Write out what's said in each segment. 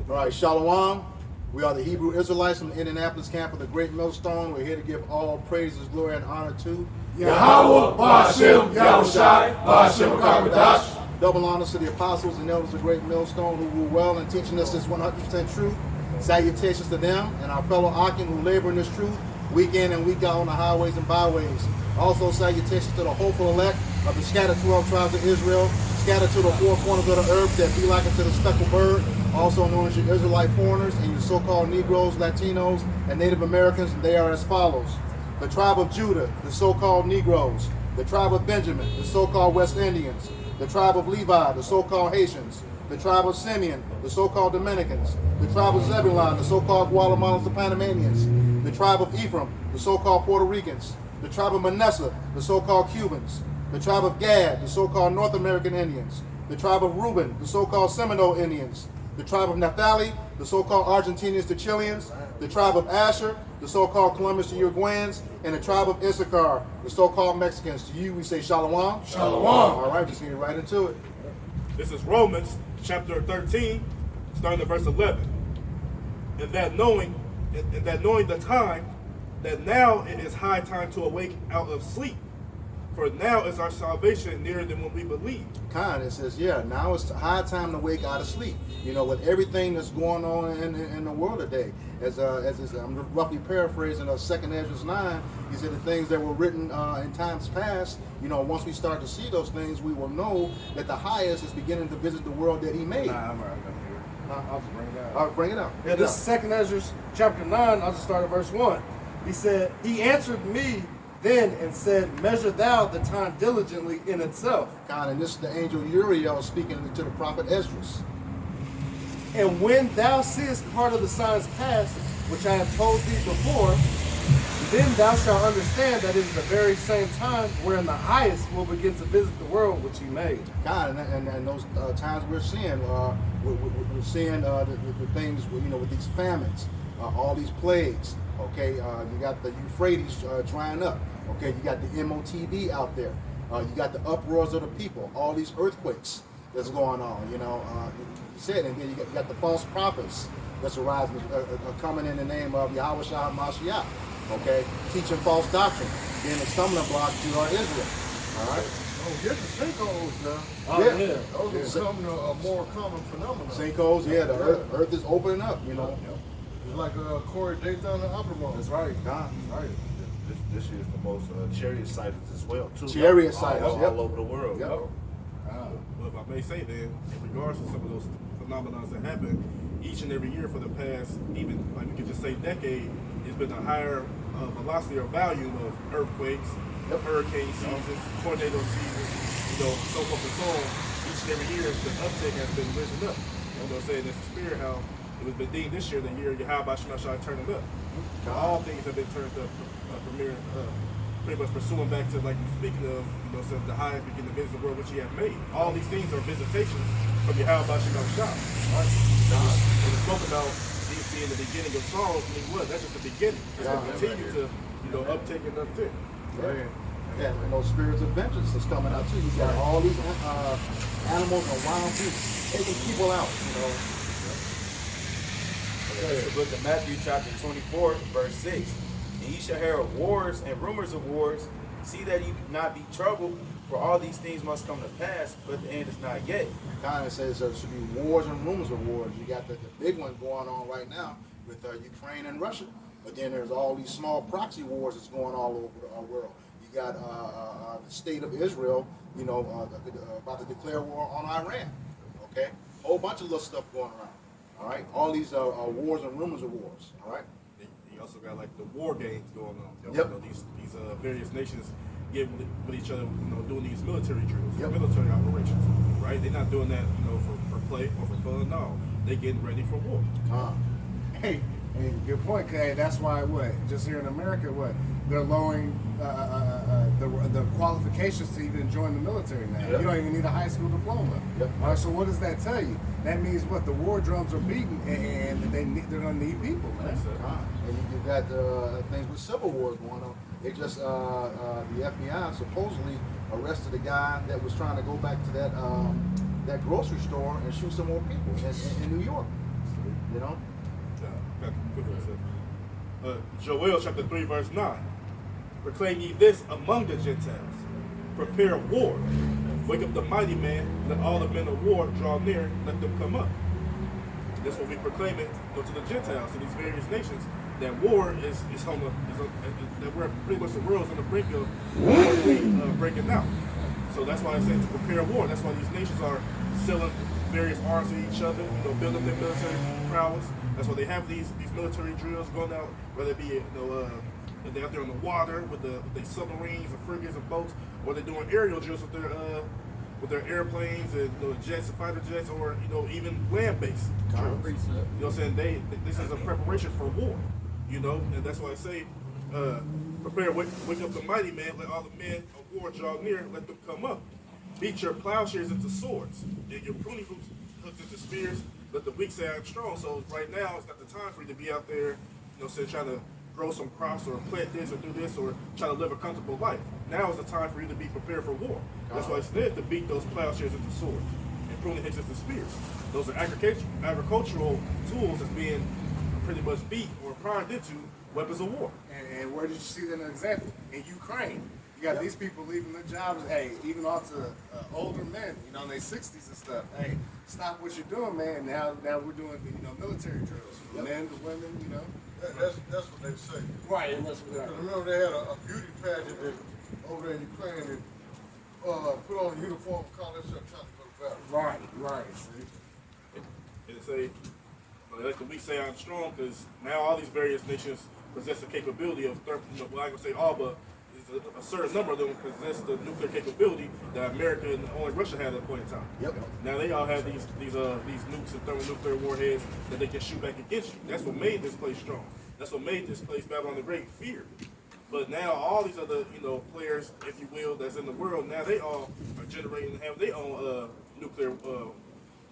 All right, Shalom. We are the Hebrew Israelites from the Indianapolis camp of the Great Millstone. We're here to give all praises, glory, and honor to Yahweh, Ba'ashem, Yahushai, Ba'ashem HaKadosh. Double honors to the apostles and elders of the Great Millstone who rule well in teaching us this 100% truth. Salutations to them and our fellow Akim who labor in this truth week in and week out on the highways and byways. Also salutations to the hopeful elect of the scattered 12 tribes of Israel, scattered to the four corners of the earth that be like unto the speckled bird, also known as your Israelite foreigners and your so-called Negroes, Latinos, and Native Americans. They are as follows: the tribe of Judah, the so-called Negroes; the tribe of Benjamin, the so-called West Indians; the tribe of Levi, the so-called Haitians; the tribe of Simeon, the so-called Dominicans; the tribe of Zebulon, the so-called Guatemalans, the Panamanians; the tribe of Ephraim, the so-called Puerto Ricans; the tribe of Manasseh, the so-called Cubans; the tribe of Gad, the so-called North American Indians; the tribe of Reuben, the so-called Seminole Indians; the tribe of Naphtali, the so-called Argentinians to Chileans; the tribe of Asher, the so-called Columbus to Uruguayans; and the tribe of Issachar, the so-called Mexicans. To you, we say Shalom. Shalom. All right, just get right into it. This is Romans chapter 13, starting at verse 11. And that knowing the time, that now it is high time to awake out of sleep. For now is our salvation nearer than when we believed. It says, yeah, now it's high time to wake out of sleep. You know, with everything that's going on in the world today. As I'm roughly paraphrasing 2 Ezra 9, he said the things that were written in times past, you know, once we start to see those things, we will know that the highest is beginning to visit the world that he made. I'm right here. I'll just bring it out. All right, bring it out. Yeah, this is 2 Ezra chapter 9. I'll just start at verse 1. He said, he answered me then and said, measure thou the time diligently in itself. And this is the angel Uriel speaking to the prophet Esdras. And when thou seest part of the signs past, which I have told thee before, then thou shalt understand that it is the very same time wherein the highest will begin to visit the world which he made. And those times we're seeing the things, you know, with these famines, all these plagues. Okay, you got the Euphrates drying up. Okay, you got the MOTB out there. You got the uproars of the people. All these earthquakes that's going on. You know, you said, and then you got the false prophets that's arising, coming in the name of Yahushua Mashiach. Okay, teaching false doctrine, being a stumbling block to our Israel. All right. Oh, get the sinkholes now. Oh, yeah. Those are becoming a more common phenomenon. Sinkholes, yeah, the earth is opening up. You know. It's like Corey Dayton and Opera. That's right. God. That's right. This year is the most chariot sightings as well, too. Chariot sightings, all over the world. Yep. Well, if I may say then, in regards to some of those phenomena that happen, each and every year for the past, even like we could just say decade, it's been a higher velocity or volume of earthquakes, hurricane seasons, tornado seasons, you know, so forth and so on. Each and every year, the uptick has been risen up. You know, saying in the spirit how it was been deemed this year, the year Yahweh Shemashai turning up. All things have been turned up, pretty much pursuing back to, like you're speaking of, you know, so the highest begin to visit the world which he have made. All these things are visitations from Yahweh Shemashai. Right? When we spoke about these being the beginning of sorrows, I mean, what? That's just the beginning. It's going to continue to, you know, uptick and uptick. Right. Yeah, and those spirits of vengeance that's coming out too. You got all these animals and wild beasts taking people out, you know. It's the book of Matthew chapter 24, verse 6. And ye shall hear of wars and rumors of wars. See that you not be troubled, for all these things must come to pass, but the end is not yet. Kind of says there should be wars and rumors of wars. You got the big one going on right now with Ukraine and Russia. But then there's all these small proxy wars that's going all over our world. You got the state of Israel, you know, about to declare war on Iran. Okay? Whole bunch of little stuff going around. All right, all these wars and rumors of wars. All right. You also got like the war games going on. Yep. You know, these various nations get with each other, you know, doing these military drills, Yep. military operations. Right? They're not doing that, you know, for play or for fun. No, they getting ready for war. Hey, good point, Kay. That's why just here in America, they're lowering the qualifications to even join the military now. Yep. You don't even need a high school diploma. Yep. All right, so what does that tell you? That means what? The war drums are beating, and they're gonna need people, man. And you got things with civil wars going on. They just the FBI supposedly arrested a guy that was trying to go back to that grocery store and shoot some more people in New York. You know? Joel chapter 3 verse 9. Proclaim ye this among the Gentiles. Prepare war. Wake up the mighty man. Let all the men of war draw near. Let them come up. That's what we proclaim it to the Gentiles, to these various nations. That war is on the that we're pretty much the world's on the brink of war breaking out. So that's why I say to prepare war. That's why these nations are selling various arms to each other, building their military prowess. That's why they have these military drills going out, whether it be they're out there on the water with their submarines and frigates and boats, or they're doing aerial drills with their airplanes and jets and fighter jets, or even land-based drills. You know what I'm saying? This is a preparation for war. And that's why I say, prepare, wake up the mighty man, let all the men of war draw near, let them come up. Beat your plowshares into swords, and your pruning hooks into spears, let the weak say I'm strong. So right now, it's not the time for you to be out there, trying to grow some crops or plant this or do this or try to live a comfortable life. Now is the time for you to be prepared for war. That's why it's there to beat those plowshares into swords and pruning hooks into spears. Those are agricultural tools that's being pretty much beat or primed into weapons of war. And where did you see that in an example? In Ukraine. You got these people leaving their jobs, even on to older men, in their 60s and stuff. Hey, stop what you're doing, man. Now we're doing, military drills. For men, the women, That's what they say. Right, and that's what they are. Remember they had a beauty pageant over there in Ukraine and put on a uniform and call themselves trying to go to battle. Right. And say, like we say, I'm strong because now all these various nations possess the capability of, well, I'm going to say all, but a certain number of them possess the nuclear capability that America and only Russia had at that point in time. Yep. Now they all have these nukes and thermonuclear warheads that they can shoot back against you. That's what made this place strong. That's what made this place, Babylon the Great, feared. But now all these other players, if you will, that's in the world, now they all are generating and have their own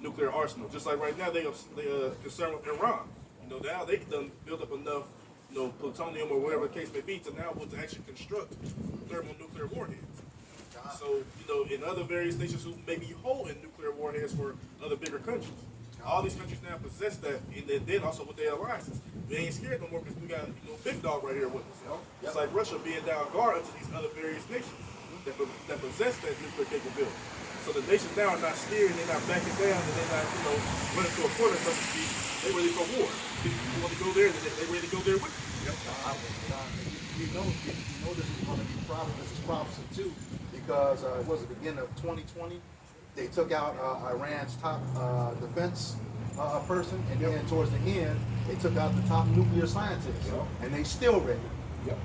nuclear arsenal. Just like right now they concerned with Iran. Now they've done built up enough plutonium or whatever the case may be to now able to actually construct thermonuclear warheads. So, in other various nations who may be holding nuclear warheads for other bigger countries, all these countries now possess that, and then also with their alliances. We ain't scared no more because we got big dog right here with us. It's like Russia being down guard to these other various nations that possess that nuclear capability. So the nations now are not scared, and they're not backing down, and they're not running to a corner, so to speak. They're ready for war. If you want to go there, they're ready to go there with you. You know this is going to be prophecy. This is prophecy too, because it was the beginning of 2020. They took out Iran's top defense person, and then towards the end, they took out the top nuclear scientist, and they still ready. Yep.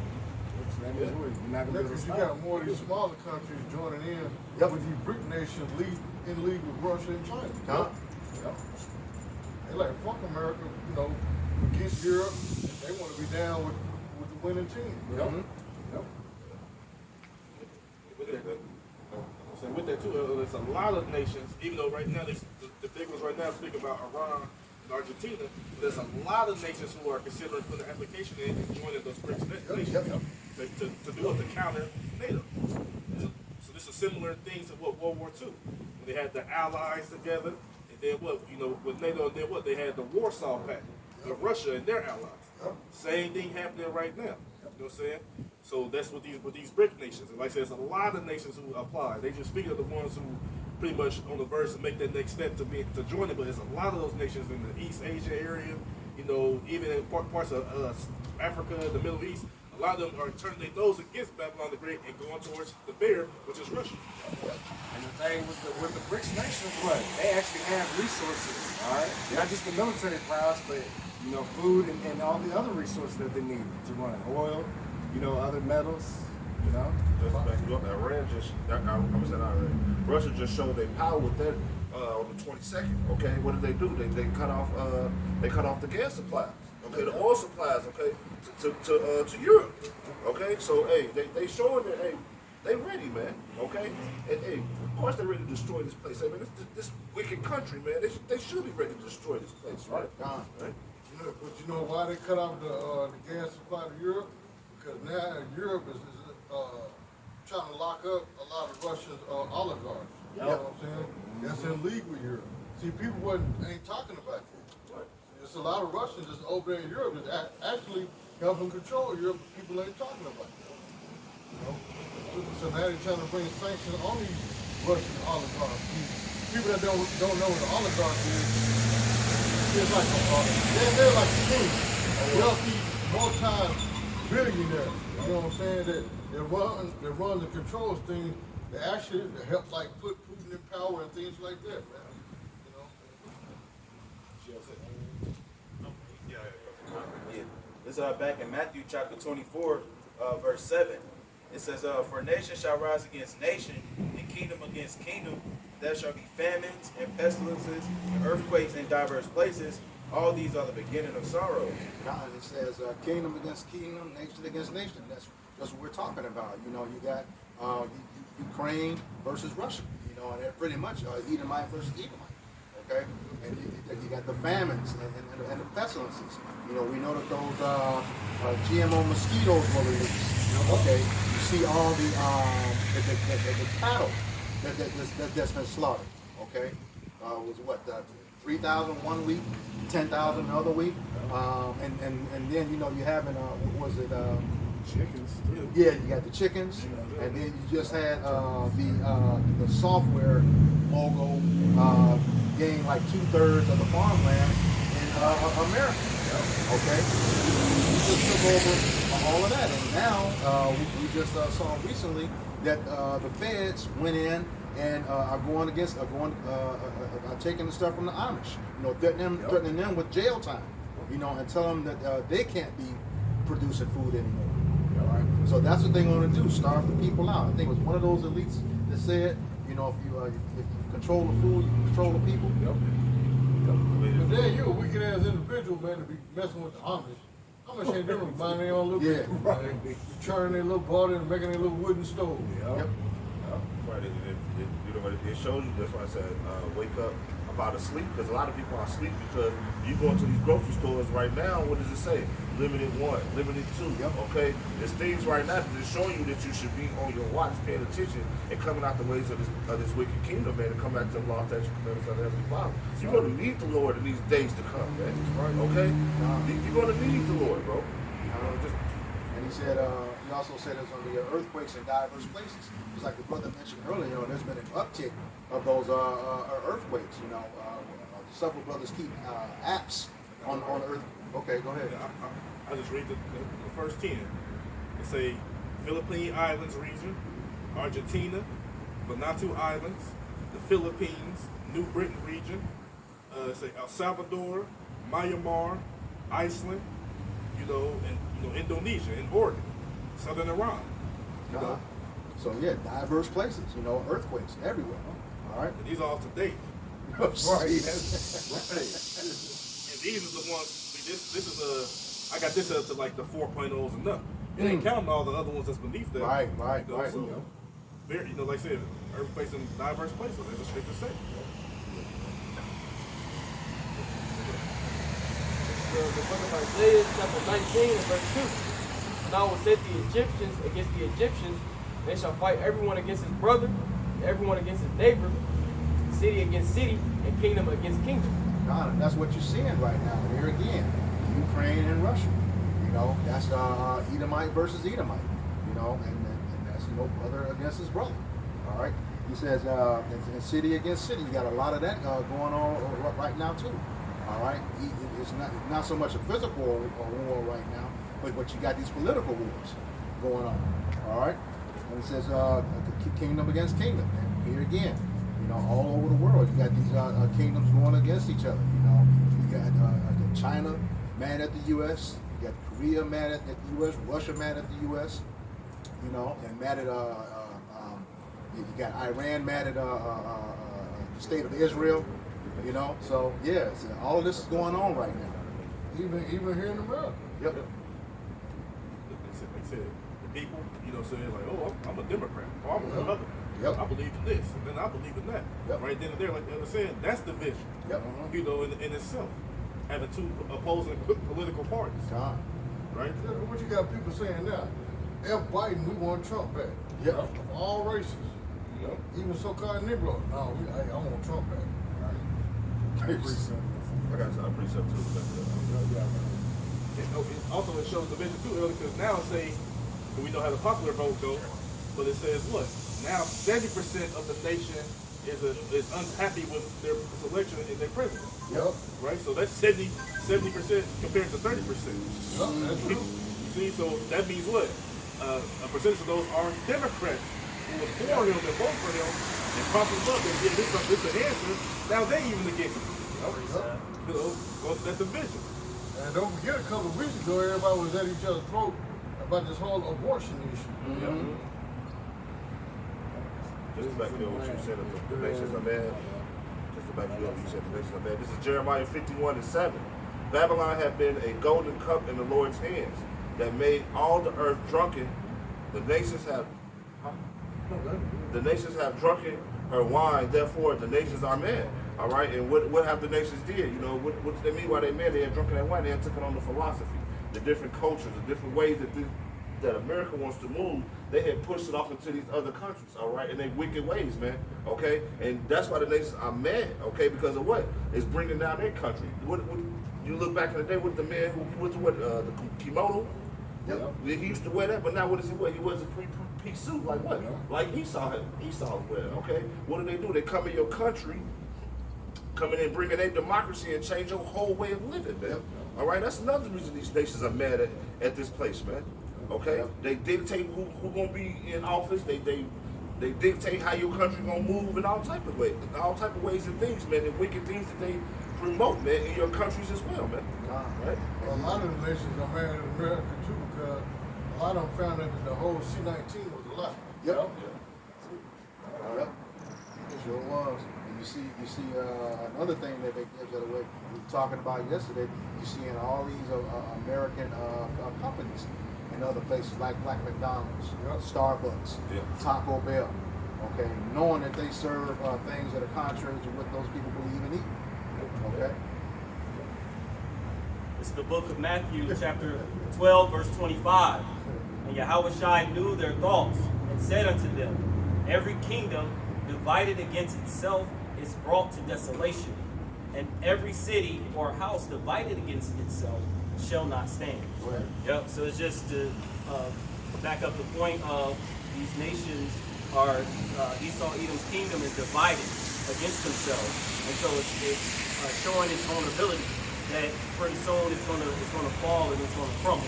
You're not gonna be able to Because you stop. got more of these smaller countries joining in with these BRIC nations in league with Russia and China. Yep. They like, fuck America, against Europe. They want to be down with the winning team. Yep. With that too, there's a lot of nations, even though right now, the big ones right now speak about Iran and Argentina, there's a lot of nations who are considering putting an application in and joining those BRICS nations to do it to counter NATO. So this is similar things to what World War II, when they had the allies together, and then with NATO, and then they had the Warsaw Pact with Russia and their allies. Same thing happening right now. You know what I'm saying? So that's with these BRIC nations. And like I said, there's a lot of nations who apply. They just speak of the ones who pretty much on the verge to make that next step to join it. But there's a lot of those nations in the East Asia area, even in parts of Africa, the Middle East. A lot of them are turning their nose against Babylon the Great and going towards the bear, which is Russia. And the thing with the BRICS nations, they actually have resources, all right? Not just the military prowess, but food and all the other resources that they need to run. Oil, other metals, Just back you up, Russia just showed their power with that on the 22nd. Okay, what did they do? They cut off the gas supplies. Okay, the oil supplies. Okay, to Europe. Okay, so they showing that they ready, man. Okay, and of course they're ready to destroy this place. This wicked country, man. They should be ready to destroy this place, right? Right. But you know why they cut off the gas supply to Europe? Because now Europe is trying to lock up a lot of Russia's oligarchs. You know what I'm saying? That's illegal Europe. See, people ain't talking about that. Right. There's a lot of Russians that's over there in Europe that's actually helping control Europe. People ain't talking about that. You know? So now they're trying to bring sanctions on these Russian oligarchs. These people that don't know what an oligarch is, it's like they're like kings, wealthy, multi-billionaires. You know what I'm saying? That runs and controls things that actually help like put Putin in power and things like that, man. Yeah. This is back in Matthew chapter 24, verse 7. It says, for nation shall rise against nation, and kingdom against kingdom. There shall be famines and pestilences and earthquakes in diverse places. All these are the beginning of sorrows. God, it says kingdom against kingdom, nation against nation. That's what we're talking about. You know, you got Ukraine versus Russia. You know, and they're pretty much Edomite versus Edomite. Okay, and you got the famines and the pestilences. You know, we know that those GMO mosquitoes were released. Okay, you see all the cattle that's been slaughtered. Okay, was what 3,000 one week, 10,000 another week, and then you know you having what was it? Chickens. Yeah, you got the chickens, and then you just had the software mogul gain like 2/3 of the farmland in America. Okay, we just took over all of that, and now we just saw recently that the feds went in and are taking the stuff from the Amish. You know, threatening them with jail time. You know, and tell them that they can't be producing food anymore. All right. So that's what they're going to do: starve the people out. I think it was one of those elites that said, you know, if you control the food, you can control the people. Yep. But then you're a wicked ass individual, man, to be messing with the Amish. How much ain't doing buying their own little people, right? Churning their little butter and making their little wooden stove. Yep. Right. You know what it shows you. That's why I said wake up about to sleep, because a lot of people are asleep because you go into these grocery stores right now. What does it say? Limited 1, limited 2. Yep. Okay, there's things right now that's showing you that you should be on your watch, paying attention, and coming out the ways of this wicked kingdom, man, and come back to the law, statutes, commandments of the Heavenly Father. So you're going to need the Lord in these days to come, man. Okay, you're going to need the Lord, bro. And he said, he also said there's going to be earthquakes in diverse places. Just like the brother mentioned earlier, you know, there's been an uptick of those earthquakes. You know, several brothers keep apps on earth. Okay, go ahead. I just read the first 10. It say Philippine Islands region, Argentina, Vanuatu Islands, the Philippines, New Britain region, say El Salvador, Myanmar, Iceland, and Indonesia and Oregon, southern Iran. You know? So yeah, diverse places. You know, earthquakes everywhere. All right. And these are all to date. Right. And these are the ones. This is I got this up to like the 4.0s and up. It ain't counting all the other ones that's beneath that. Right. So, very, like I said, earthquakes in diverse places. That's a scripture say. The book of Isaiah, chapter 19, and verse 2. And I will set the Egyptians against the Egyptians. They shall fight everyone against his brother, everyone against his neighbor, city against city, and kingdom against kingdom. God, and that's what you're seeing right now. Here again, Ukraine and Russia. You know, that's Edomite versus Edomite. You know, and that's brother against his brother. All right. He says, and city against city. You got a lot of that going on right now too. All right. It's not so much a physical war right now, but you got these political wars going on. All right. And it says kingdom against kingdom. And here again, you know, all over the world, you got these kingdoms going against each other. You know, you got China mad at the U.S., you got Korea mad at the U.S., Russia mad at the U.S., you know, and mad at you got Iran mad at the state of Israel, you know. So yeah, all of this is going on right now. Even here in America. Yep. They said the people, saying like, oh, I'm a Democrat, or I'm a Republican. Yep. I believe in this, and then I believe in that. Yep. Right then and there, like they were saying, that's division. Yep. In itself, having two opposing political parties. God. Right. What you got people saying now? F. Biden, we want Trump back. Yep. Of all races. Yep. Even so-called Negroes. No, I want Trump back. Right. I got some precept too. Also, it shows division too, early, because now say we know how the popular vote go, but it says look, now 70% of the nation is unhappy with their selection in their president. Yep. Right? So that's 70% compared to 30%. Yep, that's true. You see, so that means what? A percentage of those are Democrats who was for him and vote for him and prop him up and give this an answer. Now they even against him. Yep. You know, goes to that division. And don't forget, a couple of weeks ago, everybody was at each other's throat about this whole abortion issue. Mm-hmm. Just to back up what you said, the nations are mad. Just to back up what you said, the nations are mad. This is Jeremiah 51:7. Babylon had been a golden cup in the Lord's hands that made all the earth drunken. The nations have drunken her wine. Therefore, the nations are mad. All right, and what have the nations did? You know, what do they mean by they mad? They had drunken that wine. They had taken on the philosophy, the different cultures, the different ways that America wants to move. They had pushed it off into these other countries, all right, and they wicked ways, man, okay? And that's why the nations are mad, okay, because of what? It's bringing down their country. What you look back in the day with the man who went to the kimono? Yep. He used to wear that, but now what does he wear? He wears a three-piece suit, like what? Like Esau wear, okay? What do? They come in your country, coming in bringing their democracy and change your whole way of living, man. All right, that's another reason these nations are mad at this place, man. Okay, they dictate who gonna be in office. They dictate how your country gonna move in all type of ways and things, man. And wicked things that they promote, man, in your countries as well, man. Right? Well, a lot of the nations are mad at America too, because a lot of them found out that the whole C-19 was a lie. Yep. Yep. It sure was. And you see another thing that they give that away. We were talking about yesterday. You see in all these American companies in other places like McDonald's, Starbucks, Taco Bell. Okay, knowing that they serve things that are contrary to what those people believe and eat. Okay. It's the book of Matthew, chapter 12, verse 25. And Yahushua knew their thoughts and said unto them, every kingdom divided against itself is brought to desolation, and every city or house divided against itself shall not stand. Right. Yep, so it's just to back up the point of these nations are, Esau, Edom's kingdom is divided against themselves. And so it's showing its vulnerability that pretty soon it's gonna fall and it's gonna crumble.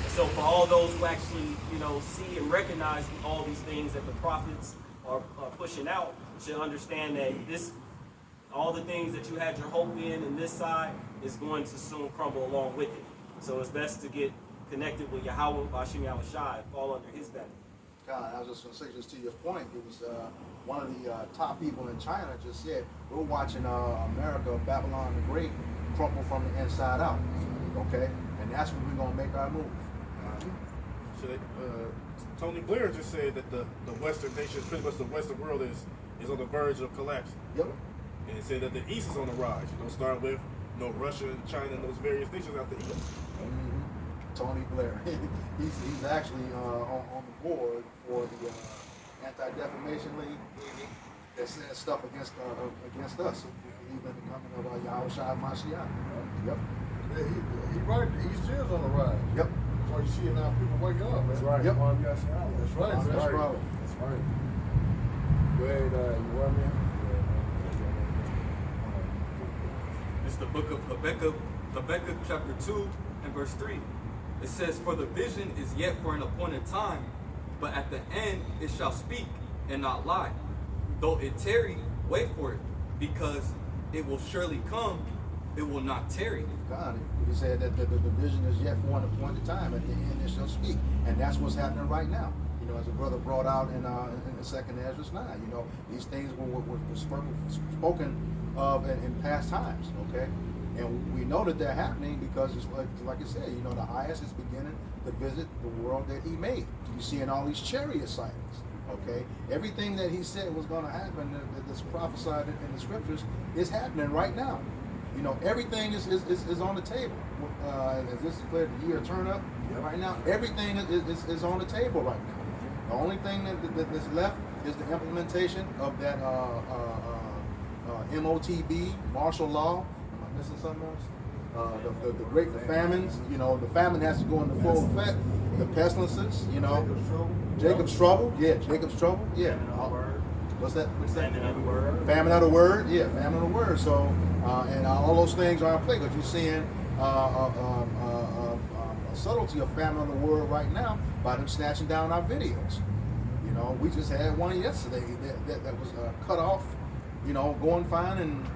So for all those who actually, see and recognize all these things that the prophets are pushing out, should understand that all the things that you had your hope in this side is going to soon crumble along with it. So it's best to get connected with Yahweh, Bashim Yahushua, and fall under his banner. God, I was just going to say, just to your point, it was one of the top people in China just said, we're watching America, Babylon the Great, crumble from the inside out. Okay? And that's when we're going to make our move. Tony Blair just said that the Western nation, pretty much the Western world, is on the verge of collapse. Yep. And it said that the East is on the rise. Start with Russia and China and those various nations out the East. Mm-hmm. Tony Blair. he's actually on the board for the Anti-Defamation League that says stuff against us. Even the coming of Yahushua Mashiach. Yep. Yeah, he right. The East is on the rise. Yep. That's why you see now people waking up, man. That's right. Yep. That's That's right. That's That's right. right. That's right. Go ahead, you want me? It's the book of Habakkuk chapter 2 and verse 3. It says, for the vision is yet for an appointed time, but at the end it shall speak and not lie. Though it tarry, wait for it, because it will surely come, it will not tarry. God, he said that the vision is yet for an appointed time. At the end it shall speak. And that's what's happening right now. As a brother brought out in the second Ezra 9, these things were spoken of in past times, okay? And we know that they're happening because it's like I said, the highest is beginning to visit the world that he made. You see in all these chariot sightings, okay? Everything that he said was going to happen, that's prophesied in the scriptures, is happening right now. Everything is on the table. As this is declared the year of turn up, right now, everything is on the table right now. The only thing that's left is the implementation of that MOTB, martial law. Am I missing something else? The great famines. You know, the famine has to go into full effect. The pestilences. You know, Jacob's trouble. Yeah, Jacob's trouble. Yeah. What's that? Famine of the word. Famine of the word. Yeah, famine of the word. So, and all those things are in play because you're seeing a subtlety of famine of the word right now by them snatching down our videos. You know, we just had one yesterday that was cut off. You know, going fine and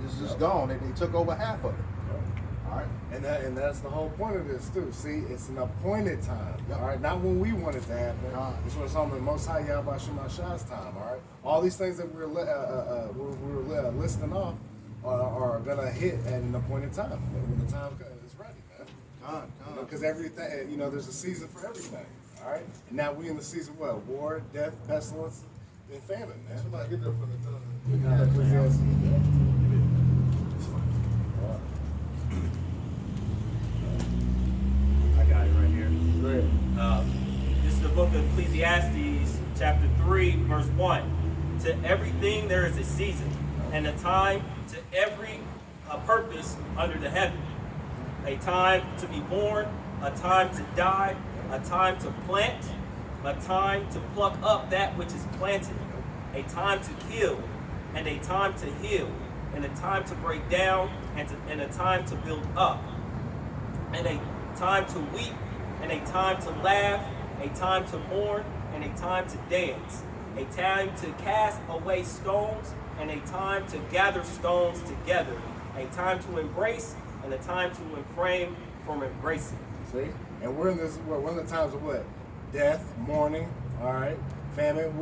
it's just gone. They took over half of it. All right. And that's the whole point of this too. See, it's an appointed time. Yep. All right, not when we want it to happen. It's when it's on the Most High Yahweh Shemashah's time. All right, all these things that we're listing off are gonna hit at an appointed time when the time is ready, man. Because everything, you know, there's a season for everything. All right, and now we in the season what? War, death, pestilence, and famine, man. Somebody get there for the time. Ecclesiastes. I got it right here. Go ahead. This is the book of Ecclesiastes, chapter 3, verse 1. To everything there is a season, and a time to every purpose under the heaven. A time to be born, a time to die, a time to plant, a time to pluck up that which is planted, a time to kill, and a time to heal, and a time to break down, and a time to build up, and a time to weep, and a time to laugh, a time to mourn, and a time to dance, a time to cast away stones, and a time to gather stones together, a time to embrace, and a time to refrain from embracing. See, and we're in the times of what? Death, mourning, all right, famine.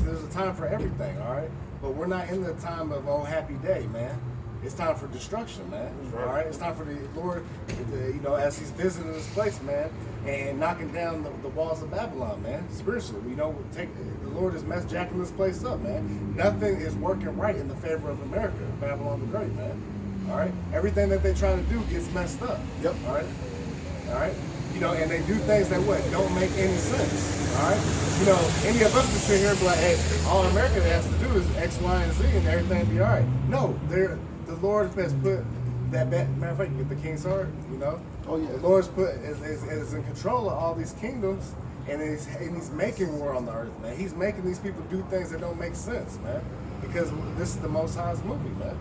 There's a time for everything, all right. But we're not in the time of oh happy day, man. It's time for destruction, man. All right, it's time for the Lord, you know, as He's visiting this place, man, and knocking down the walls of Babylon, man. Spiritually, you know, the Lord is jacking this place up, man. Nothing is working right in the favor of America, Babylon the Great, man. All right, everything that they try to do gets messed up. Yep. All right. You know, and they do things that don't make any sense. All right. You know, any of us can sit here and be like, hey, all America has to do is X, Y, and Z, and everything will be all right. No, the Lord has put that matter of fact, you get the king's heart. You know. Oh yeah. The Lord's is in control of all these kingdoms, and he's making war on the earth, man. He's making these people do things that don't make sense, man. Because this is the Most High's movie, man.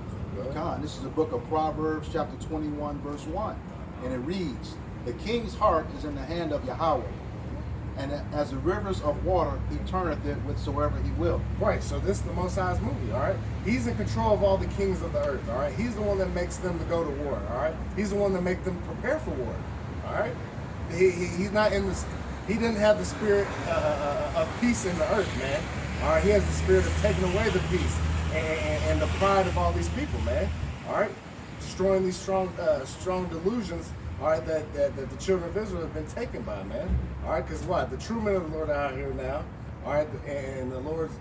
God, this is the book of Proverbs, chapter 21, verse 1. And it reads, the king's heart is in the hand of Yahweh, and as the rivers of water, he turneth it whithersoever he will. Right, so this is the Most High's movie, all right? He's in control of all the kings of the earth, all right? He's the one that makes them to go to war, all right? He's the one that makes them prepare for war, all right? He's not in this, he didn't have the spirit of peace in the earth, man. All right, he has the spirit of taking away the peace and the pride of all these people, man. All right, destroying these strong delusions. All right, that the children of Israel have been taken by, man. All right, because what? The true men of the Lord are out here now. All right, and the Lord's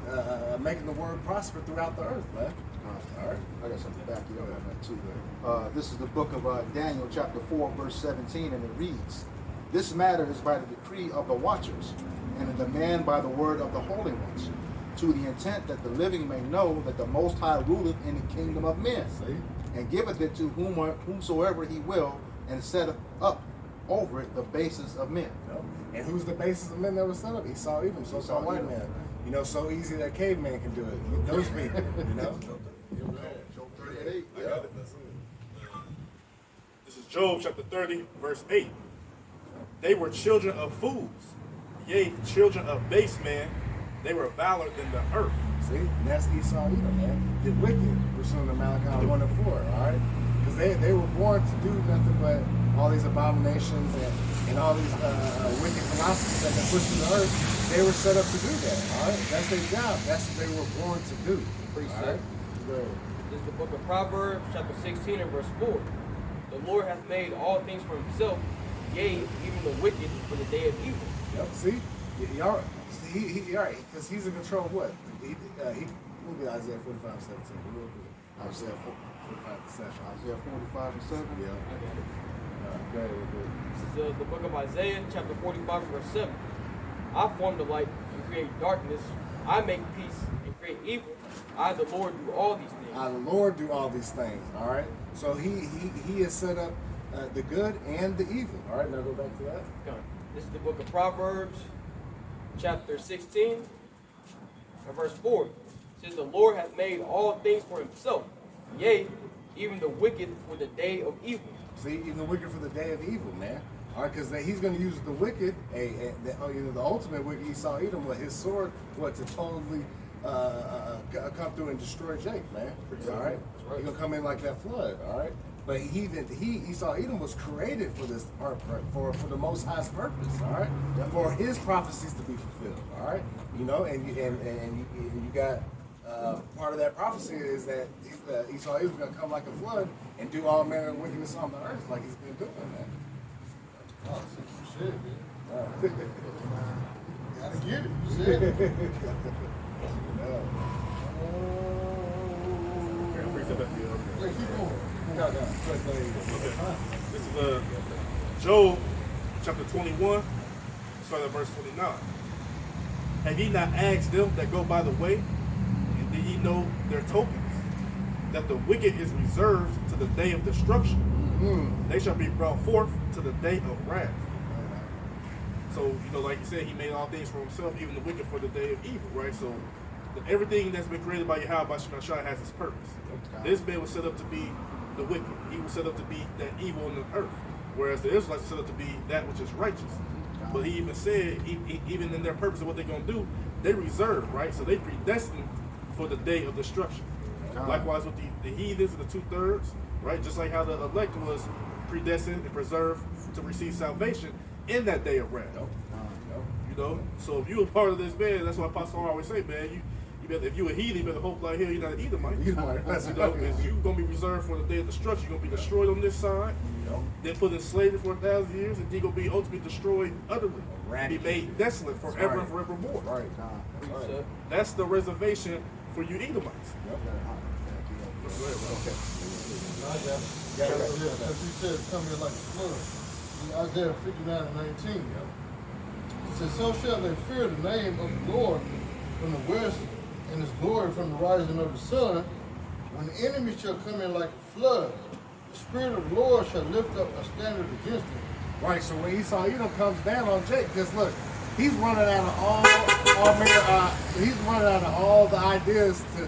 making the word prosper throughout the earth, man. All right. I got something to back you up on that too. This is the book of Daniel, chapter 4, verse 17, and it reads, this matter is by the decree of the watchers, and a demand by the word of the holy ones, to the intent that the living may know that the Most High ruleth in the kingdom of men, and giveth it to whomsoever he will, and setteth up over it the basis of men. Yep. And who's the basis of men that was set up? Esau, Edom, so-called white man. You know, so easy that caveman can do it. Those people, you know. Job 38. I got it. This is Job chapter 30, verse 8. They were children of fools, yea, children of base men. They were valor than the earth. See, and that's Esau, Edom, man. The wicked pursuing the Malachi 1 and 4, all right? Because they were born to do nothing but all these abominations and all these wicked philosophies that they push to the earth. They were set up to do that, all right? That's their job. That's what they were born to do. All right? This is the book of Proverbs, chapter 16 and verse 4. The Lord hath made all things for himself, yea, even the wicked for the day of evil. Yep, see? Y'all, he all right, because he's in control of what? We'll get Isaiah 45 and 17 real quick. Isaiah 45 and 7. Isaiah 45 and 7. Yeah. I got it. Go ahead, real quick. This is the book of Isaiah, chapter 45 and verse 7. I form the light and create darkness. I make peace and create evil. I, the Lord, do all these things. The Lord do all these things. All right. So he has set up the good and the evil. All right. Now go back to that. Okay. This is the book of Proverbs, chapter 16, and verse 4. It says, the Lord hath made all things for himself, yea, even the wicked for the day of evil. See, even the wicked for the day of evil, man. All right, because he's going to use the wicked, the ultimate wicked, Esau Edom, with his sword, to totally come through and destroy Jake, man. All right, he's going to come in like that flood. All right, but Esau Edom was created for this for the Most High's purpose. All right, for his prophecies to be fulfilled. All right, you know, and you got. Part of that prophecy is that Esau is going to come like a flood and do all manner of wickedness on the earth like he's been doing, man. Oh, since you said it, gotta get it. You said it. Wait, keep going. Okay. This is Job chapter 21, starting at verse 29. Have ye not asked them that go by the way, and do ye know their tokens? That the wicked is reserved to the day of destruction. Mm-hmm. They shall be brought forth to the day of wrath. So, you know, like you said, he made all things for himself, even the wicked for the day of evil, right? So everything that's been created by Yahweh has its purpose. This man was set up to be the wicked. He was set up to be that evil on the earth. Whereas the Israelites were set up to be that which is righteous. But he even said, even in their purpose of what they're going to do, they reserve, right? So they predestined for the day of destruction. Likewise with the heathens and the 2/3, right? Just like how the elect was predestined and preserved to receive salvation in that day of wrath. You know? So if you were part of this, man, that's what Apostle always say, man, you better, if you a heathen, you better hope like hell you're not an Edomite. You know, because you're going to be reserved for the day of destruction. You're going to be destroyed on this side, then put in slavery for 1,000 years, and then you're going to be ultimately destroyed utterly. Be made desolate forever and forevermore. Right. That's the reservation for you Edomites. As he said, come here like a flood. Isaiah 59:19. It says, so shall they fear the name of the Lord from the west, and his glory from the rising of the sun. When the enemy shall come in like a flood, the Spirit of the Lord shall lift up a standard against him. Right, so when Esau Edom comes down on Jake, because look, he's running out of all the ideas to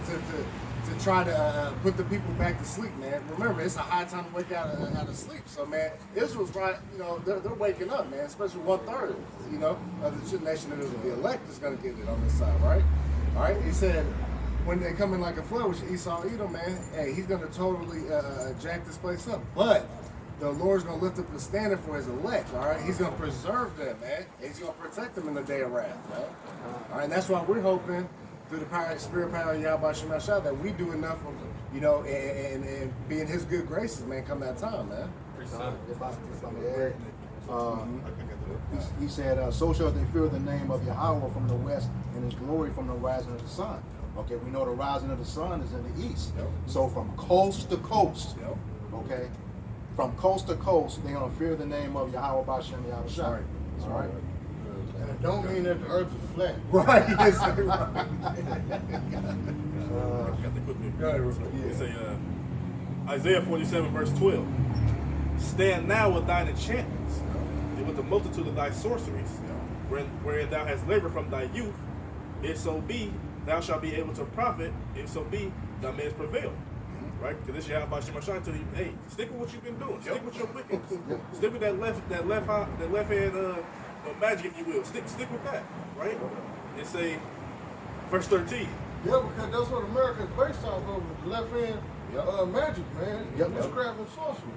try to put the people back to sleep, man. Remember, it's a high time to wake out of sleep. So, man, Israel's right, you know, they're waking up, man, especially 1/3, you know, of the nation that is the elect is going to get it on this side, right? All right, he said, when they come in like a flood, which Esau Edom, man, hey, he's going to totally jack this place up. But the Lord's going to lift up the standard for his elect, all right? He's going to preserve them, man. He's going to protect them in the day of wrath, man. All right, and that's why we're hoping through the spirit power of Yahweh Shemashah that we do enough of, you know, and be in his good graces, man, come that time, man. If I may add, he said, so shall they fear the name of Yahweh from the west and his glory from the rising of the sun. Okay, we know the rising of the sun is in the east. So from coast to coast, okay, from coast to coast, they're going to fear the name of Yahweh Bashem Yahweh. All right. And it don't mean that the earth is flat. Right. Yes, got the quick one. It's Isaiah 47 verse 12. Stand now with thine enchantments, and with the multitude of thy sorceries, wherein thou hast labored from thy youth. If so be, thou shalt be able to profit. If so be, thou mayest prevail. Right? Because this year, about Shemashah tell you, hey, stick with what you've been doing. Stick with your wickedness. Stick with that left hand magic, if you will. Stick with that, right? And say, verse 13. Yeah, because that's what America is based off of, the left hand magic, man. Witchcraft and sorcery.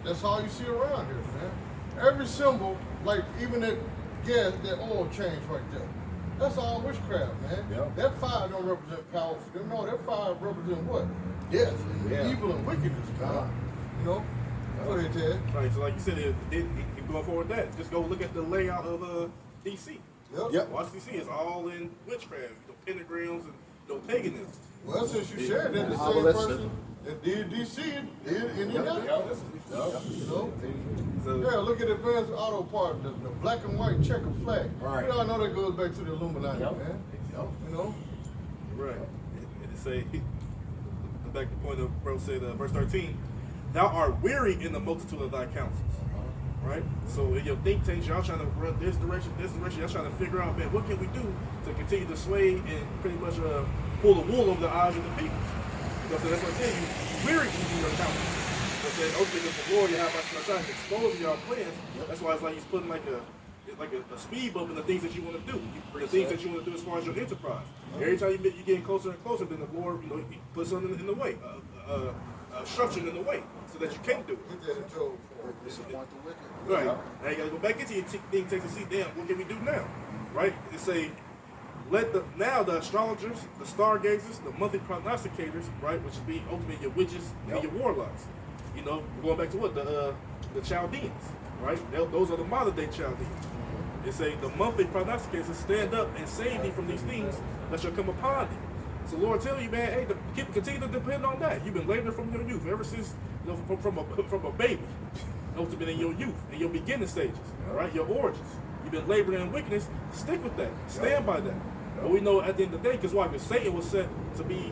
That's all you see around here, man. Every symbol, like even that gas, that oil change right there. That's all witchcraft, man. That fire don't represent power. No, that fire represents what? Death, and evil and wickedness, God. You know? Go ahead, Ted. Right, so like you said, going forward with that, just go look at the layout of DC. Washington DC is all in witchcraft, pentagrams and paganism. Well, since you shared that, the same person that did DC did Indianapolis. You know? Yeah, look at Advanced Auto Part, the black and white checker flag. Right. We all know that goes back to the Illuminati, man. You know? Right. say, back to the point of bro said, verse 13, thou art weary in the multitude of thy counsels. Right? So in your think tanks, y'all trying to run this direction, y'all trying to figure out, man, what can we do to continue to sway and pretty much pull the wool over the eyes of the people? Because that's what I said, you weary in your counsels. So I said, okay, if the Lord, you have my trying to expose y'all plans. That's why it's like he's putting like a speed bump in the things that you want to do. The things that you want to do as far as your enterprise. Every time you're getting closer and closer, then the Lord, he puts something in the way, obstruction in the way, so that you can't do it. He did it to disappoint the wicked. Right. Now you gotta go back into your thing, take a seat down. What can we do now? Right? It say, now the astrologers, the stargazers, the monthly prognosticators, right, which would be ultimately your witches and your warlocks. You know, going back to what the Chaldeans, right? Those are the modern day Chaldeans. It say the monthly prognosticators stand up and save thee from these things that shall come upon thee. So Lord tell you, man, hey, continue to depend on that. You've been laboring from your youth, ever since from a baby. Ultimately in your youth, in your beginning stages, right? Your origins. You've been laboring in wickedness. Stick with that. Stand by that. But we know at the end of the day, because why? Because Satan was set to be.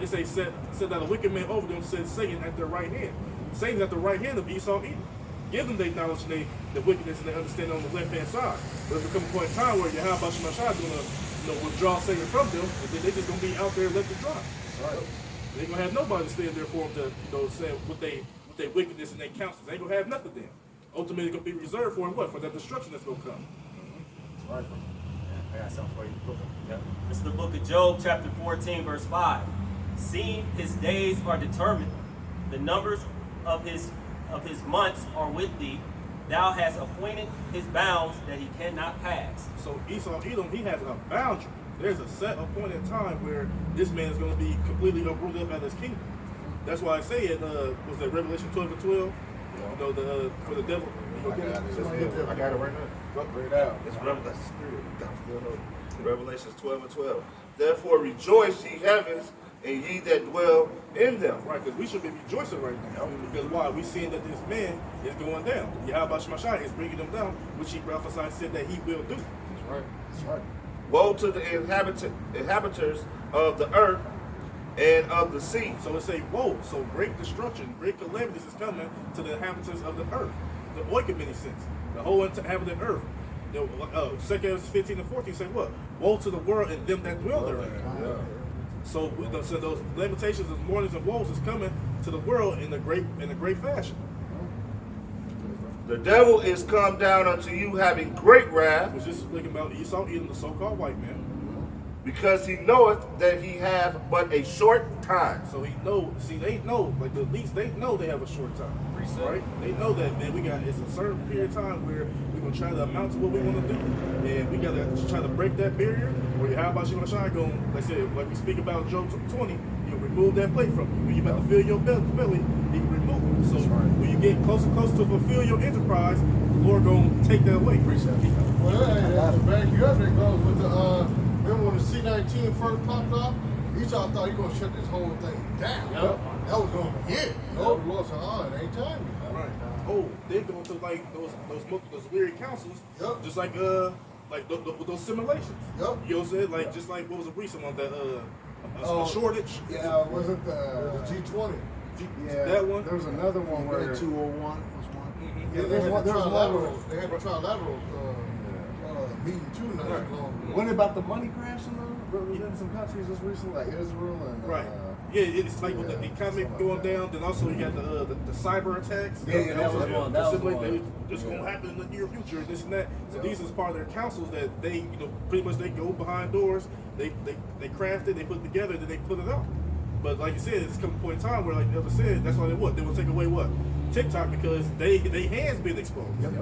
It say set that a wicked man over them, said Satan at their right hand. Satan's at the right hand of Esau Edom. Give them their knowledge and the wickedness and they understand on the left hand side. But if it comes a point in time where Yahweh Shemashah gonna withdraw Satan from them, and then they just gonna be out there left to dry. Right. They ain't gonna have nobody to stand there for them to say what their wickedness and their counsels. They ain't gonna have nothing there. Ultimately, it's gonna be reserved for them what? For that destruction that's gonna come. Right. I got something for you. This is the book of Job, chapter 14, verse 5. Seeing his days are determined, the numbers of his months are with thee. Thou hast appointed his bounds that he cannot pass. So Esau Edom, he has a boundary. There's a set appointed time where this man is going to be completely uprooted up out of his kingdom. That's why I say it was that Revelation 12 and 12. You know, for the devil. I got it right now. Bring it out. It's Revelations 12 and 12. Therefore rejoice, ye heavens, and ye that dwell in them. Right, because we should be rejoicing right now. Because why? We seeing that this man is going down. Yahweh Shemashah is bringing him down, which he prophesied said that he will do. That's right. That's right. Woe to the inhabitants of the earth and of the sea. So it say, woe. So great destruction, great calamities is coming to the inhabitants of the earth. The oikoumene sense. The whole inhabited earth. 2 Corinthians 15 and 14 say what? Woe to the world and them that dwell therein. Yeah. So those lamentations of mournings and woes is coming to the world in a great fashion. The devil is come down unto you having great wrath. We're just speaking about Esau Edom, the so-called white man. Because he knoweth that he have but a short time. So he know. See, they know. Like the elites, they know they have a short time. Right? They know that, man. It's a certain period of time where we're gonna try to amount to what we want to do, and we gotta try to break that barrier. Where how about Shemashah going? Like I said, like we speak about Job 20, you remove that plate from you. When you about to fill your belly, he can remove it. So when you get closer and closer to fulfill your enterprise, the Lord gonna take that away. Well, the back you up there goes with the remember when the C-19 first popped off? Esau thought he was gonna shut this whole thing down. Yep. That was gonna be it. No, the Lord said, it ain't time yet. Right. Oh, they go to like those weird councils. Yep. Just like those simulations. Yep. You know what I'm saying? Like just like what was a recent one that a shortage. Yeah, was it the G20. Yeah, that one. there was another one where 201 was one. Yeah, They had there was one. they had the trilateral meeting too not Right. long. Wasn't it about the money crashing though? In some countries just recently, like Israel and Right. Yeah, it's like with the economy going down. Then also you got the cyber attacks. Yeah, that was one. That was one. This gonna happen in the near future. This and that. So these is part of their councils that they, pretty much they go behind doors. They craft it. They put it together. Then they put it out. But like you said, it's come a point in time where, like the other said, that's why they will take away what TikTok because they hands been exposed. Yep.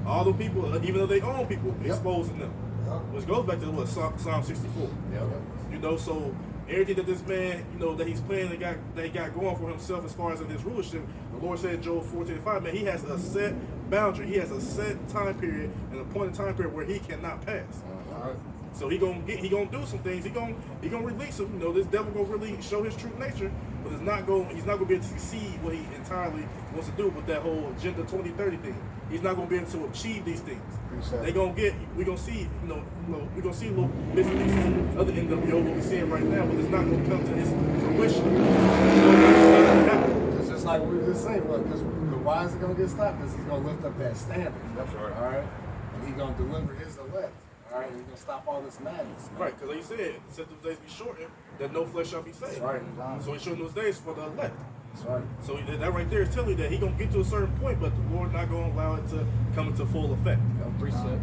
All the people, even though they own people, exposing them. Yep. Which goes back to what Psalm 64. Yep. So everything that this man, that he's playing, that he got going for himself as far as in his rulership, the Lord said in Job 14:5, man, he has a set boundary, he has a set time period, an appointed time period where he cannot pass. So he gonna do some things. He gonna release him. This devil gonna really show his true nature but it's not going. He's not going to be able to succeed what he entirely wants to do with that whole Agenda 2030 thing. He's not going to be able to achieve these things. We're gonna see, we're gonna see little bits and pieces of the NWO what we're seeing right now, but it's not gonna come to its fruition. It's just like we were just saying, because why is it gonna get stopped? Because he's gonna lift up that standard. That's right. All right, and he's gonna deliver his elect. All right, and he's gonna stop all this madness. Right, because like you said, since those days be shortened, that no flesh shall be saved. That's right. So he's shortening those days for the elect. That's right. So that right there is telling you that he's gonna get to a certain point, but the Lord not gonna allow it to come into full effect. Precept.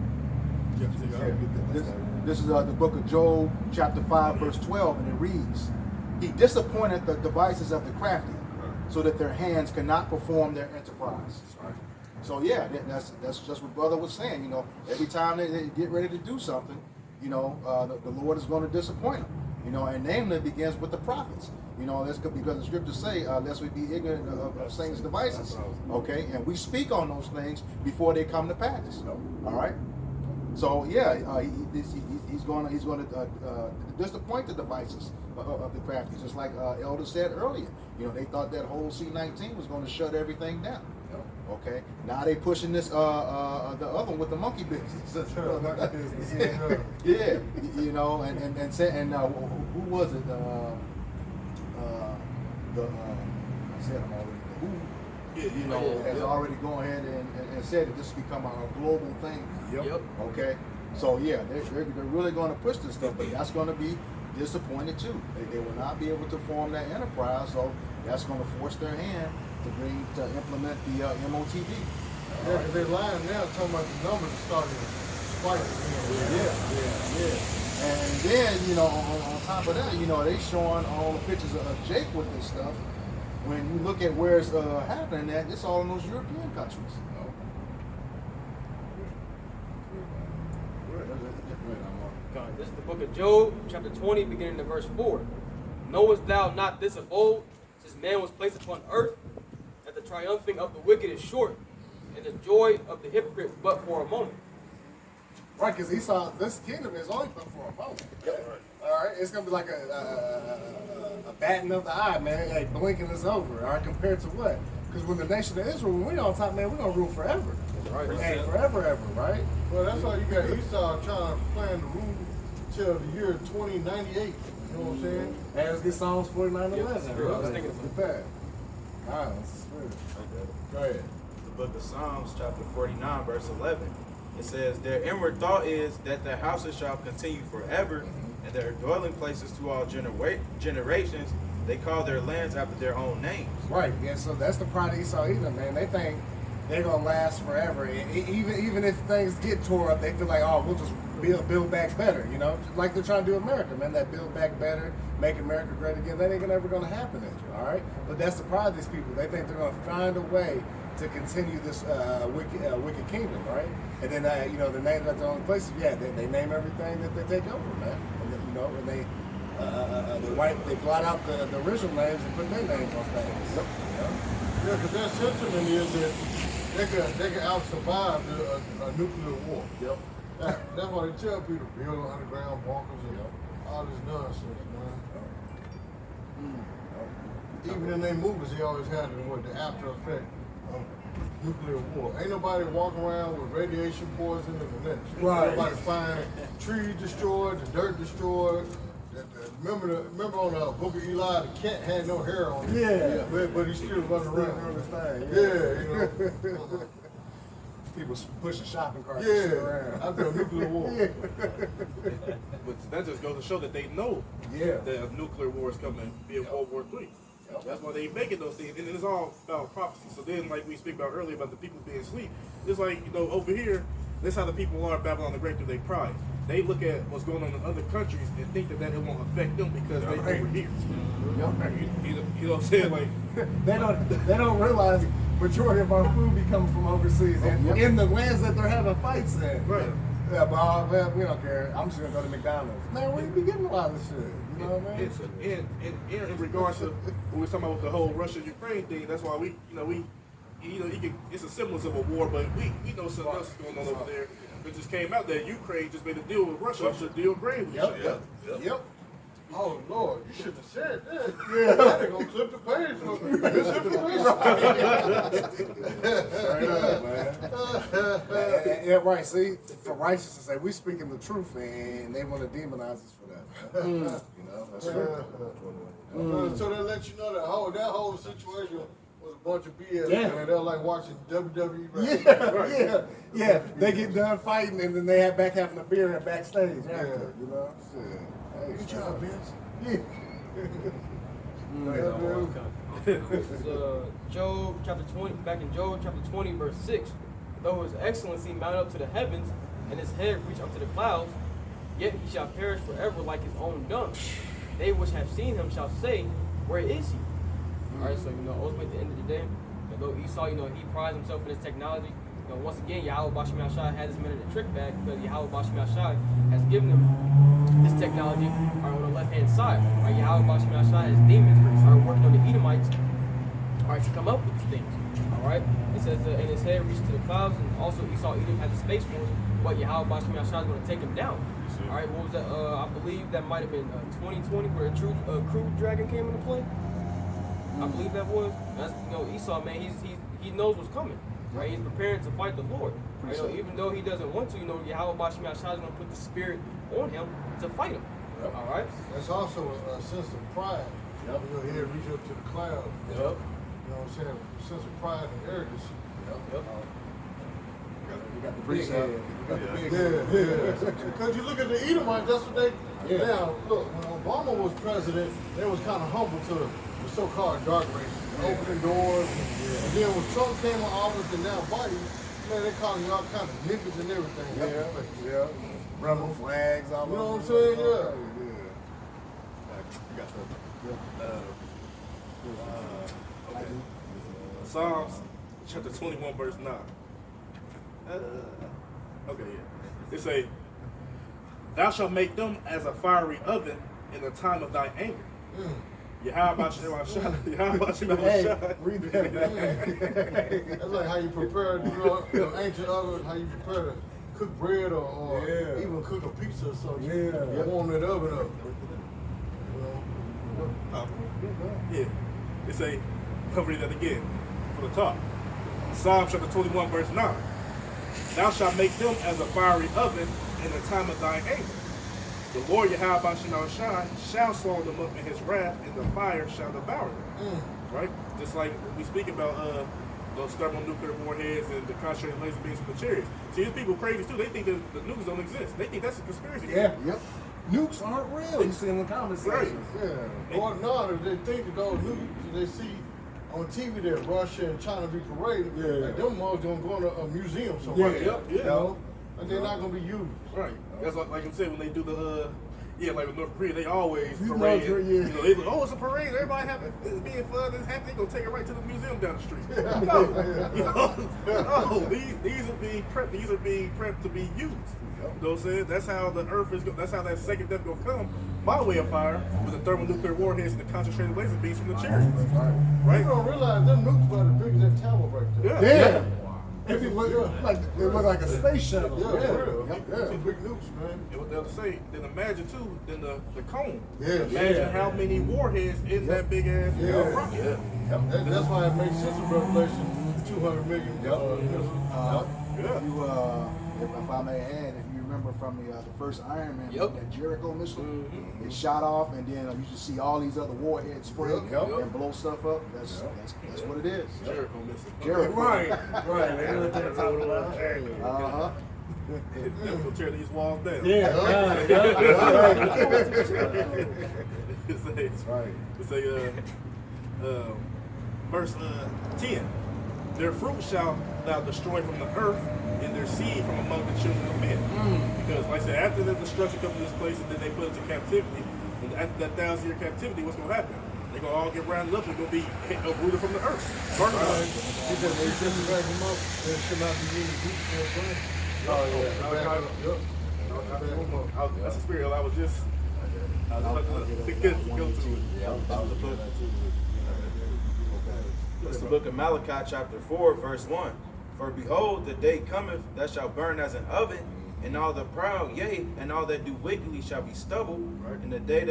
This is the book of Job, chapter 5, verse 12, and it reads, He disappointed the devices of the crafty, so that their hands cannot perform their enterprise. So yeah, that's just what brother was saying. Every time they get ready to do something, the Lord is going to disappoint them. And namely it begins with the prophets. That's because the scriptures say, lest we be ignorant of Satan's devices. Okay, and we speak on those things before they come to pass. All right. So yeah, he's going to disappoint the devices of the crafty, just like Elder said earlier. They thought that whole C-19 was going to shut everything down. Okay, now they pushing this the other one with the monkey business. Yeah, and who was it? I said I'm already who has already gone ahead and said that this has become a global thing. Yep. Okay, so yeah, they're really going to push this stuff, but that's going to be disappointed too. They will not be able to form that enterprise, so that's going to force their hand to implement the MOTV. Yeah, because they're lying now, talking about the numbers are starting to spike again. Yeah. And then, on top of that, they showing all the pictures of Jake with this stuff. When you look at where it's happening at, it's all in those European countries. This is the book of Job, chapter 20, beginning to verse 4. Knowest thou not this of old, since man was placed upon earth, that the triumphing of the wicked is short, and the joy of the hypocrite but for a moment? Right, because Esau, this kingdom is only but for a moment. Yep. All right, it's gonna be like a batting of the eye, man. Like blinking is over. All right, compared to what? Because when the nation of Israel, when we on top, man, we're gonna rule forever. Right. Hey, forever, ever, right? Well, that's why you got Esau trying to plan to rule till the year 2098. You know what I'm saying? Hey, let's get Psalms 49:11. Yeah, let's think of Get that. All right, let's go ahead. The book of Psalms, chapter 49, verse 11. It says, Their inward thought is that their houses shall continue forever, and their dwelling places to all generations. They call their lands after their own names. Right, yeah, so that's the pride of Esau either, man. They think they're going to last forever. Even if things get tore up, they feel like, oh, we'll just build back better, Like they're trying to do America, man. That build back better, make America great again. That ain't never going to happen, all right? But that's the pride of these people. They think they're going to find a way to continue this wicked kingdom, right? And then, the names at their own places, yeah, they name everything that they take over, man. And then, and they blot out the original names and put their names on things. Yep. Yeah, because their sentiment is that they can out-survive a nuclear war. Yep. That's why they tell people to build underground bunkers and all this nonsense, man. Even in their movies, they always had the after effect of nuclear war. Ain't nobody walking around with radiation poisoning and nothing. Right. Everybody find trees destroyed, the dirt destroyed. Remember on the Book of Eli, the cat had no hair on it. Yeah. But he still running around. Yeah. People pushing shopping carts and shit around. After a nuclear war. But that just goes to show that they know that a nuclear war is coming via World War III. That's why they making those things, and it's all about prophecy. So then, like we speak about earlier about the people being asleep, it's like over here, this is how the people are in Babylon the Great through their pride. They look at what's going on in other countries and think that it won't affect them because they over here. You know what I'm saying? Like they don't realize majority of our food be coming from overseas and in the lands that they're having fights in. Right. Yeah, but we don't care. I'm just gonna go to McDonald's. Man, where you be getting a lot of this shit? You know what I mean? In regards to what we're talking about with the whole Russia-Ukraine thing, that's why it's a semblance of a war, but we know something else is going on over there. It just came out that Ukraine just made a deal with Russia to deal with Ukraine. Yep. Oh Lord, you shouldn't have said that. Yeah, they're gonna clip the page from this information. Yeah, right. See, for righteousness' sake, we speaking the truth, and they want to demonize us for that. You know, that's true. So they let you know that whole situation was a bunch of BS. Yeah. Man. They're like watching WWE. Yeah. They get done fighting, and then they have back having a beer and backstage after. You know, shit. Hey, Good job, Vince. Yeah. This is Job chapter 20, back in Job chapter 20, verse 6. Though his excellency mount up to the heavens, and his head reach up to the clouds, yet he shall perish forever like his own dung. They which have seen him shall say, where is he? Alright, so ultimately at the end of the day, though Esau, he prides himself in his technology. Once again, Yahweh Bashim Yashai has this man in the trick bag because Yahweh Bashim Yashai has given him this technology on the left hand side. Right? Yahweh Bashim Yashai has demons are working on the Edomites to come up with these things. Alright? It says, and his head reached to the clouds, and also Esau Edom has a space force, but Yahweh Bashim Yashai is going to take him down. Alright, what was that? I believe that might have been 2020 where a true crew dragon came into play. I believe that was. That's, Esau, man, he knows what's coming. Right? He's preparing to fight the Lord. Right? Even though he doesn't want to, Yahweh Bashim Yashai is going to put the spirit on him to fight him. Yep. All right? That's also a sense of pride. Yep. Your head reach up to the clouds. Yep. You know what I'm saying? A sense of pride and arrogance. Yep. You got the big head. Because you look at the Edomites, that's what they. Yeah. Now, look, when Obama was president, they was kind of humble to the so-called dark races, opening doors. And then when Trump came in office and now Biden, man, they calling you all kind of niggas and everything. Yeah. Rebel flags, all You know what I'm over. saying? Yeah. Okay. Psalms chapter 21, verse 9. Okay, yeah. It say, thou shalt make them as a fiery oven in the time of thy anger. Yahweh Read that back. That's like how you prepare, ancient oven, how you prepare to cook bread or even cook a pizza or something. You warm that oven up. Yeah. It say, cover that again from the top. Psalm chapter 21, verse 9. Thou shalt make them as a fiery oven in the time of thine anger. The Lord Yahweh Bashim shall swallow them up in his wrath, and the fire shall devour them. Right? Just like we speak about those thermonuclear warheads and the concentrated laser beams from the chariots. See, these people crazy too. They think that the nukes don't exist. They think that's a conspiracy. Yeah. Yep. Nukes aren't real. You see in the comment section. Yeah. Or no, they think that those nukes they see on TV that Russia and China be parading, like them mugs gonna go in a museum somewhere. You know? And they're not gonna be used. Right. That's like you said when they do the like with North Korea, they always North parade. Korea, They like, it's a parade. Everybody it's being fun. It's happening. They gonna take it right to the museum down the street. No, these are being prepped. These are being prepped to be used. You know what I'm saying? That's how the earth is. That's how that second death gonna come. By way of fire, with the thermonuclear warheads and the concentrated laser beams from the chariots. Right. You don't realize them nukes about as big as that tower right there. Yeah. If it look like it was like a space shuttle. Yeah, for real. Some big nukes, man. And what they'll say, then imagine too, then the cone. Yeah. Imagine how many warheads in that big ass rocket. That's why it makes sense in Revelation 200 million. If I may add, if you remember from the first Iron Man, that Jericho missile, it shot off, and then you just see all these other warheads spray and blow stuff up. That's what it is. Jericho missile. Right. Never gonna tear these walls down. It's verse 10. Their fruit shall thou destroy from the earth, and their seed from among the children of men. Because, like I said, after the destruction comes to this place, and then they put into captivity, and after that 1,000-year captivity, what's going to happen? They're going to all get rounded up and going to be uprooted from the earth. Burned up. He said they just back them up, they should not be using deep for a friend. That's a spirit I was just about to go to. It's the book of Malachi, chapter 4, verse 1. For behold, the day cometh that shall burn as an oven, and all the proud, yea, and all that do wickedly shall be stubble. And the day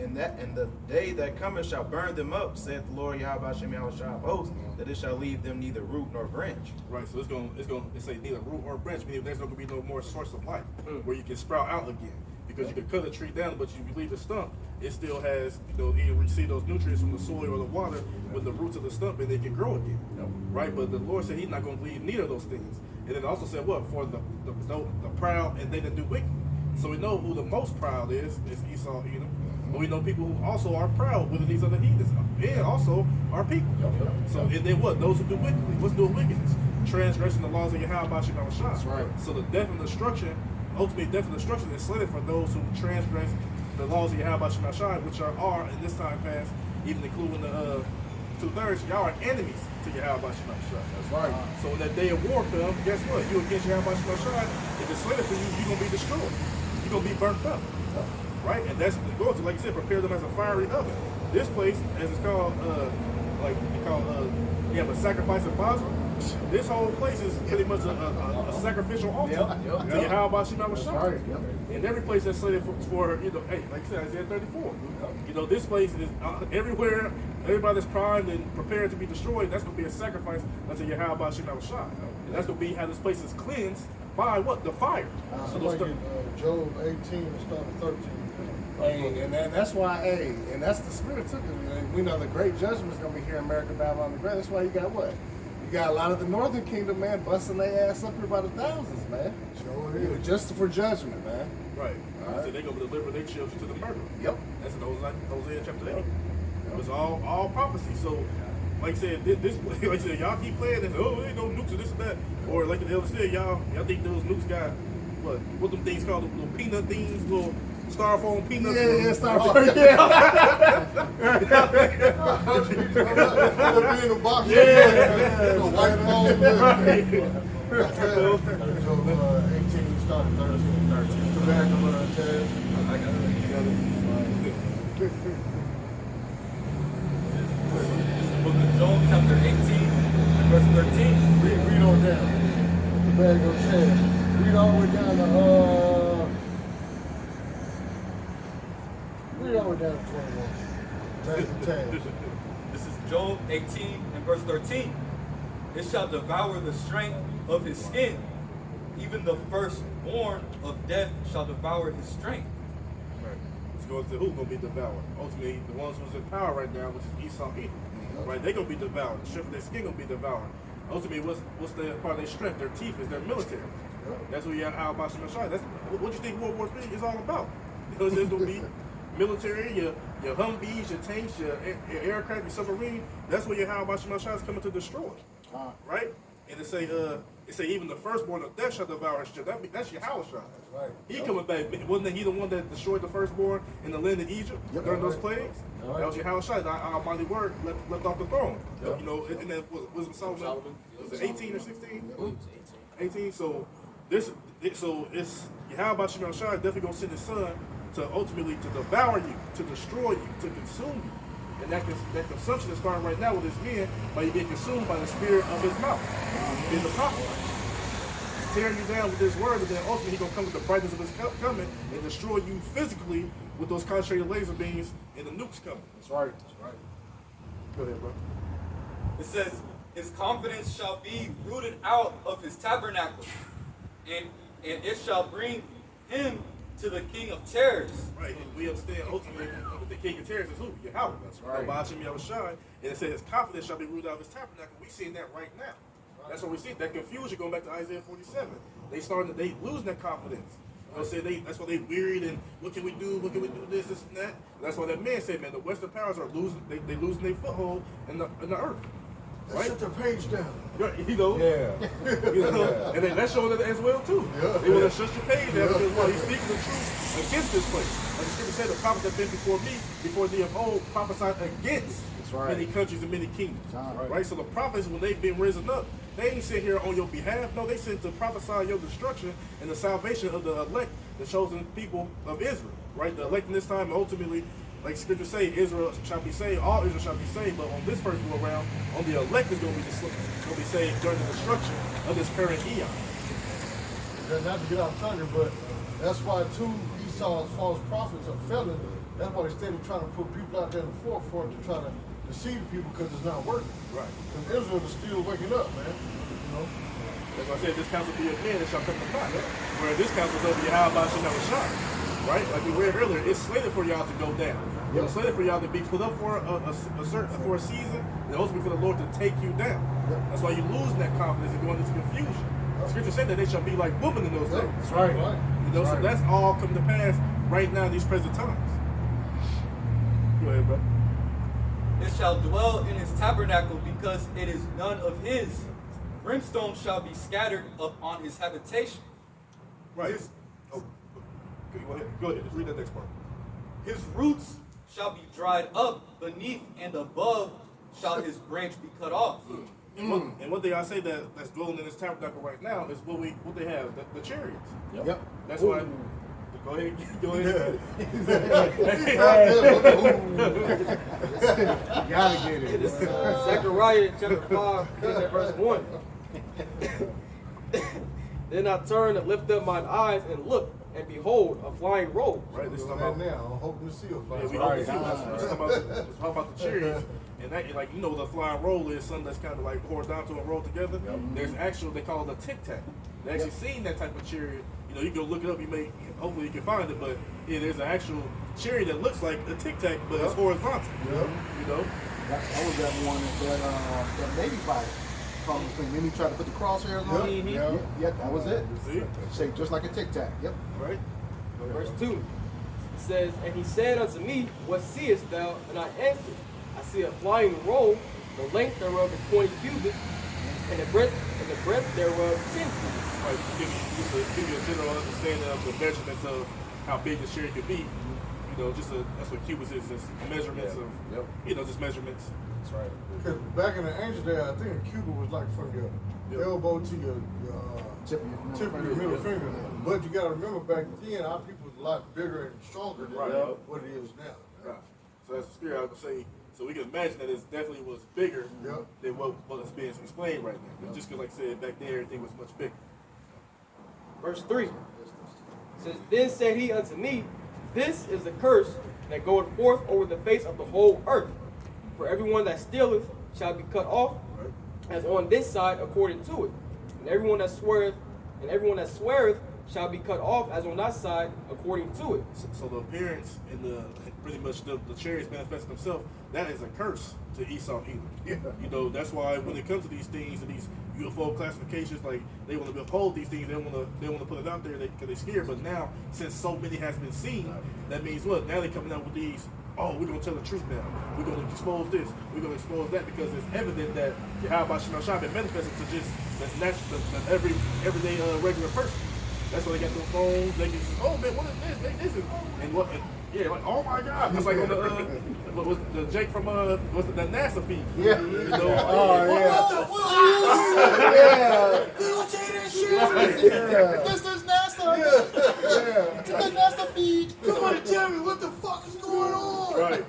And the day that cometh shall burn them up, saith the Lord Yahweh Shem Yahweh Shah of hosts, that it shall leave them neither root nor branch. Right, so it's say neither root or branch, meaning there's not gonna be no more source of life where you can sprout out again. Because you can cut a tree down, but you leave the stump, it still has, you receive those nutrients from the soil or the water with the roots of the stump, and they can grow again. Right, but the Lord said He's not gonna leave neither of those things. And then also said what? For the proud and they that do wicked. So we know who the most proud is Esau, Edom. But we know people who also are proud, whether these are the heathens, and also are people. So and then what? Those who do wickedly. What's doing wickedness? Transgressing the laws of Yahweh Bashim Shah. That's right. So the death and destruction, ultimate death and destruction is slated for those who transgress the laws of Yahweh Bashim Shah, which are in this time past, even including the 2/3, y'all are enemies to Yahweh Bashim Shah. That's right. So when that day of war comes, guess what? You against Yahweh Bashim Shah, if it's slated for you, you're gonna be destroyed. You're gonna be burnt up. Right? And that's the goal to, like you said, prepare them as a fiery oven. This place, as it's called, you have a sacrifice of Basra. This whole place is pretty much a sacrificial altar to Yahweh Bashim Shah. And every place that's slated for hey, like I said, Isaiah 34. This place is everywhere. Everybody that's primed and prepared to be destroyed, that's going to be a sacrifice unto Yahweh Bashim Shah. And that's going to be how this place is cleansed by what? The fire. So like Job 18 and start at 13. And that's why, and that's the spirit took it. We know the great judgment is going to be here in America, Babylon the Great. That's why you got what? You got a lot of the northern kingdom, man, busting their ass up here by the thousands, man. Sure is. Just for judgment, man. Right. So they're going to deliver their children to the murder. Yep. That's in Hosea chapter 8. It was all prophecy. So, like I said, like I said, y'all keep playing this. Oh, there ain't no nukes or this and that. Or like the elder said, y'all think those nukes got what them things called, the little peanut things, little styrofoam peanuts. Yeah, styrofoam. Yeah. They'll be in the box. Yeah. White phone. Right. Job 18 start at 13. Tobacco test. I got it together. Book of Job, chapter 18, verse 13. Read on down. Tobacco test. Read all the way down to read all the way down to 21. This is Job 18 and verse 13. It shall devour the strength of his skin. Even the firstborn of death shall devour his strength. Right. It's going to who's going to be devoured? Ultimately, the ones who's in power right now, which is Esau, Edom. Right? They're going to be devoured. The strength of their skin going to be devoured. Ultimately, what's the part of their strength? Their teeth is their military. That's what you have Al Bashim Shah. That's what you think World War III is all about. Because there's going to be military, your Humvees, your tanks, your aircraft, your submarine. That's what your Al Bashim Shah is coming to destroy. Right? And it say even the firstborn of death shall devour his strength. That's your Yahweh Shah. Right. He coming back. Wasn't he the one that destroyed the firstborn in the land of Egypt during those plagues? That was your Yahweh Shah. Our almighty word left off the throne. And then was Solomon? Was it 18 or 16? 18. So it's Yahweh Bashim Shah definitely gonna send his son to ultimately to devour you, to destroy you, to consume you. And that consumption is starting right now with his men by you being consumed by the spirit of his mouth. In the prophet. He's tearing you down with his word, but then ultimately he's gonna come with the brightness of his coming and destroy you physically with those concentrated laser beams and the nukes coming. That's right. Go ahead, bro. It says, his confidence shall be rooted out of his tabernacle, and it shall bring him to the king of terrors. Right, and we understand ultimately the king of terrors is who? Yahweh. That's right. Bashim Yahushua. And it says his confidence shall be rooted out of his tabernacle. We seeing that right now. That's what we see. That confusion going back to Isaiah 47. They losing that confidence. That's why they wearied and what can we do? What can we do? This and that. And that's why that man said, man, the Western powers are losing. They losing their foothold in the earth. Right? Shut the page down. Yeah. Yeah. And then that's showing it as well too. Yeah. They want to shut your page down because he's speaking the truth against this place. Like the scripture said, the prophets that been before me, before thee of old, prophesied against many countries and many kingdoms. Right. So the prophets, when they've been risen up, they ain't sit here on your behalf. No, they sent to prophesy your destruction and the salvation of the elect, the chosen people of Israel. Right. The elect in this time ultimately, like scripture say, Israel shall be saved, all Israel shall be saved, but on this first go around, on the elect is going to be saved during the destruction of this current eon. Not to get off thunder, but that's why two Esau's false prophets are fell into That's why they steady trying to put people out there in the forefront to try to deceive people because it's not working. Right. Because Israel is still waking up, man. You know? That's why I said this council be of men that shall come to pass. Where this council is over Yahweh shall never shine. Right? Like we read earlier, it's slated for y'all to go down. It's slated for y'all to be put up for a season, and ultimately for the Lord to take you down. That's why you losing that confidence and going into confusion. Scripture said that they shall be like women in those days. That's right. You know, so that's all coming to pass right now in these present times. Go ahead, bro. It shall dwell in his tabernacle because it is none of his. Brimstone shall be scattered upon his habitation. Right. Okay, go ahead. Just read that next part. His roots shall be dried up, beneath and above shall his branch be cut off. And one thing I say that's dwelling in this tabernacle right now is what they have, the chariots. Yep. That's why. Go ahead. Go ahead. You gotta get it. This is Zechariah chapter 5, verse 1. Then I turned and lifted up mine eyes and looked, and behold, a flying roll. Right. This is Doing about that now. I'm hoping to see a Yeah, flash. we don't see let's talk about the chariots, and that, like, you know, the flying roll is something that's kind of like horizontal and rolled together. There's actual, they call it a tic tac. They actually seen that type of chariot. You know, you can look it up. Hopefully you can find it. But yeah, there's an actual chariot that looks like a tic tac, but it's horizontal. You know. That was that one that Navy fighter. Then he tried to put the crosshairs on it. Yeah, that was it. See? Shaped just like a tic tac. Yep. Right. Verse 2. It says, and he said unto me, what seest thou? And I answered, I see a flying roll, the length thereof is 20 cubits, and the breadth thereof 10 cubits. Right. Give you a general understanding of the measurements of how big the chariot could be. You know, that's what cubits is, just measurements of, you know, just measurements. That's right. Because back in the ancient day, I think a cubit was like from your elbow to your Tip tip of your middle finger. But you got to remember, back then, our people was a lot bigger and stronger than what it is now. Right. So that's the spirit I would say. So we can imagine that it definitely was bigger than what's being explained right now. Just because, like I said, back then everything was much bigger. Verse 3. It says, then said he unto me, this is the curse that goeth forth over the face of the whole earth. For everyone that stealeth shall be cut off, as on this side according to it. And everyone that sweareth shall be cut off, as on that side according to it. So the appearance and pretty much the chariots manifesting themselves, that is a curse to Esau Edom. You know, that's why when it comes to these things and these UFO classifications, like they want to uphold these things, they want to put it out there because they're scared. But now, since so many has been seen, that means what? Now they're coming out with these. Oh, we're gonna tell the truth now. We're gonna expose this. We're gonna expose that because it's evident that Yahweh Shah been manifested to just the everyday regular person. That's why they got their phones. They can, oh man, what is this? This is and what? Yeah, like, oh my God, it's like on the what was the Jake from what's the NASA feed? Yeah. You know, This is NASA. The NASA feed. Somebody tell me what the fuck is going on. Right.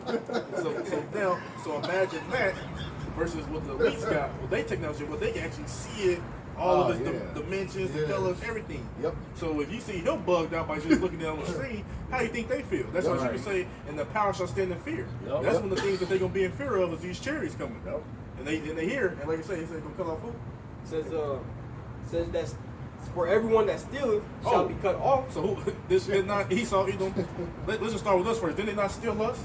So imagine that versus what the elites got, what they technology, what they can actually see it, all of its dimensions, the colors, everything. Yep. So if you see him bugged out by just looking down on the screen, how do you think they feel? That's what you can say, and the power shall stand in fear. That's one of the things that they're gonna be in fear of is these chariots coming. And they hear, and like I say, they say they're gonna cut off who? Says that for everyone that stealeth shall be cut off. So who, this is not Esau Edom. Let's just start with us first. Didn't they not steal us?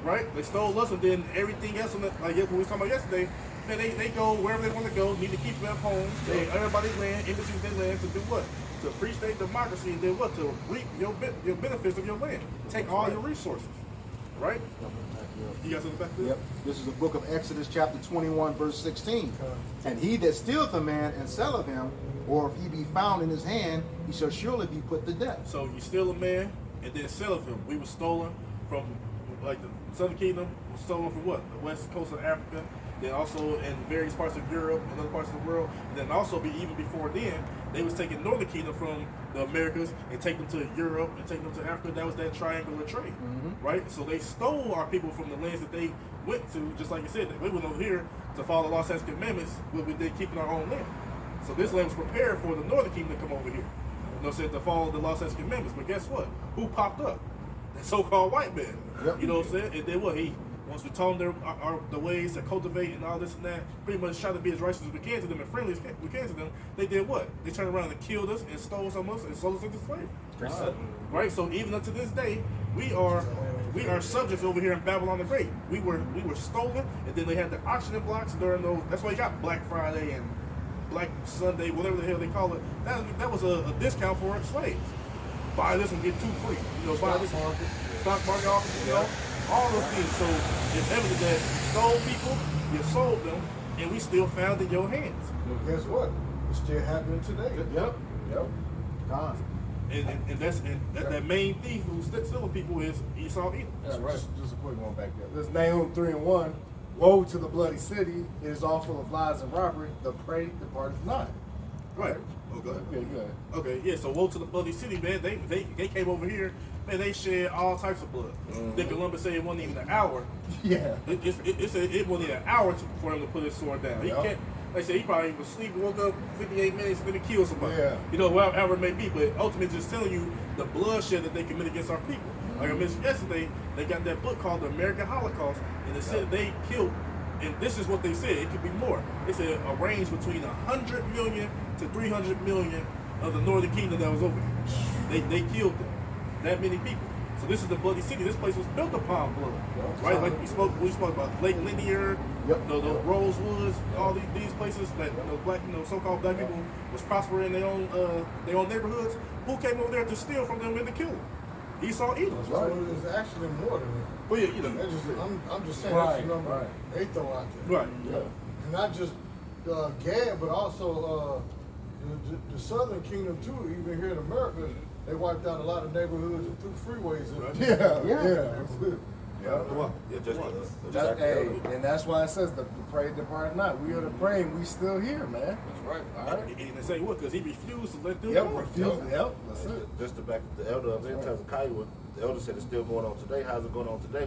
Right? They stole us, and then everything else, like what we were talking about yesterday, man, they go wherever they want to go, need to keep them at home. They everybody's land, embassies their land to do what? To preach their democracy, and then what? To reap your benefits of your land. Take all your resources. Right? You got something back there? Yep. This is the book of Exodus chapter 21 verse 16. And he that stealeth a man and selleth him, or if he be found in his hand, he shall surely be put to death. So you steal a man and then sell him. We were stolen from like the Southern Kingdom, was stolen from what? The west coast of Africa. Then also in various parts of Europe and other parts of the world. And then also even before then, they was taking Northern Kingdom from the Americas and take them to Europe and take them to Africa. That was that triangular trade, right? So they stole our people from the lands that they went to, just like you said. We went over here to follow the law, statutes, and commandments, but we did keeping our own land. So this land was prepared for the Northern Kingdom to come over here. You know, said to follow the law, statutes, and commandments. But guess what? Who popped up? so-called white man. Yep. You know what I'm saying? And then what once we taught them the ways to cultivate and all this and that, pretty much try to be as righteous as we can to them and friendly as we can to them, they did what? They turned around and killed us and stole some of us and sold us into slavery. Right? So even up to this day, we are subjects over here in Babylon the Great. We were stolen, and then they had the auctioning blocks during those. That's why you got Black Friday and Black Sunday, whatever the hell they call it. That was a discount for slaves. Buy this and get two free. You know, buy this stock market auction, you know, all those things. So it's evident that you stole people, you sold them, and we still found in your hands. Well, guess what? It's still happening today. Yep. Gone. And that main thief who's stealing people is Esau Edom. That's right. Just a quick one back there. This Nahum 3:1. Woe to the bloody city! It is all full of lies and robbery. The prey departeth not. Right. Oh, go ahead. Okay, good. Okay, yeah, so woe to the bloody city, man. They came over here, man, they shed all types of blood. Then Columbus said it wasn't even an hour. Yeah. It said it wasn't even an hour for him to put his sword down. He can't, like I said, he probably was asleep, woke up 58 minutes, and then he killed somebody. Yeah. You know, however it may be, but ultimately just telling you the bloodshed that they commit against our people. Like I mentioned yesterday, they got that book called The American Holocaust, and it said they killed, and this is what they said, it could be more. They said a range between 100 million to 300 million of the Northern Kingdom that was over here. They killed them, that many people. So this is the bloody city. This place was built upon blood, right? Like we spoke about Lake Lanier, the Rosewoods, all these places that black, so-called black people was prospering in their own neighborhoods. Who came over there to steal from them and to kill them? Esau Edom. So it's actually more than that. Well, yeah, you know. I'm just saying that's the number they throw out there. Right. Yeah. And not just Gad, but also the Southern Kingdom too. Even here in America, they wiped out a lot of neighborhoods and threw freeways in. And that's why it says the prey depart not. We are the prey, and we still here, man. That's right. All right. And they say what? Because he refused to let them That's it. Just to back the elder up in Hezekiah, the elder said it's still going on today. How's it going on today?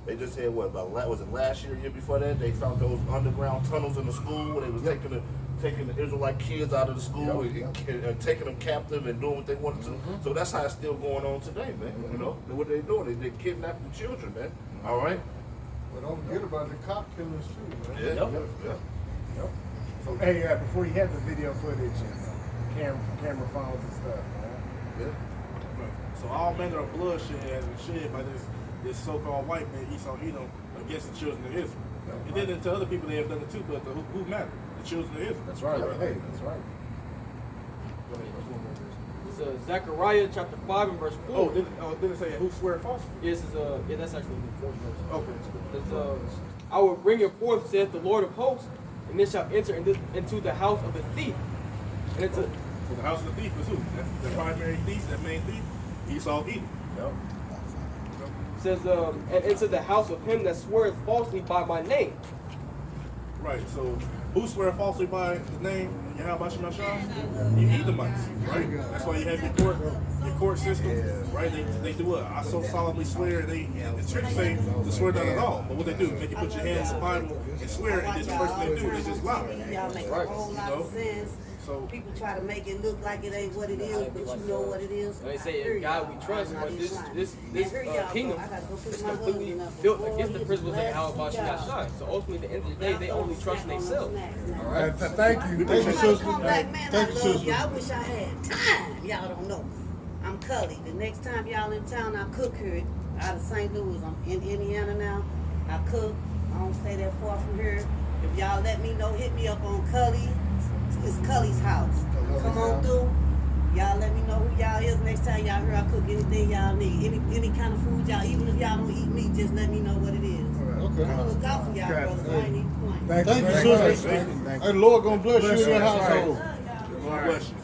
They just had was it last year, year before that? They found those underground tunnels in the school where they was taking the Israelite kids out of the school and taking them captive and doing what they wanted to. So that's how it's still going on today, man. You know what they doing? They kidnapping children, man. All right. But don't forget about the cop killings too, man. Yep. So hey, before you had the video footage and camera phones and stuff, man. Yeah. So all manner of bloodshed has been shed by this so-called white man Esau Edom against the children of Israel. And then to other people they have done it too, but who matter? The children of Israel. That's right. Hey, that's right. It's Zechariah chapter 5 and verse 4. Didn't it say who swear falsely? Yes, that's actually the 4th verse. Okay. It's, I will bring it forth, saith the Lord of hosts, and it shall enter into the house of the thief. And it's So the house of the thief is who? That's the primary thief, that main thief? Esau Edom. It says, and into the house of him that sweareth falsely by my name. Right, so who swear falsely by the name Yahweh Shemashah? You Edomites, right? That's why you have your court system, right? They do what? I so solemnly swear. The church say to swear not at all, but what they do, make you put your hands in the Bible and swear, and then the first thing they do, they just lie. Y'all make a whole lot of sense. So people try to make it look like it ain't what it is, but you know what it is. And they say in God we trust, but this kingdom is completely up. built against the principles of Yahweh Shemashah. So ultimately, at the end of the day, they only trust in themselves. All right. Thank you. Thank you, sister. Black man, Thank I you, love sister. you. I wish I had time. Y'all don't know. I'm Cully. The next time y'all in town, I cook here out of St. Louis. I'm in Indiana now. I cook. I don't stay that far from here. If y'all let me know, hit me up on Cully. It's Cully's house. Come on through. Y'all let me know who y'all is. Next time y'all hear I cook anything y'all need. Any kind of food y'all, even if y'all don't eat meat, just let me know what it is. Okay. I'm gonna look out for y'all, brothers. I ain't even playing. Thank you, sister. Hey, the Lord gonna bless you and your household. bless you.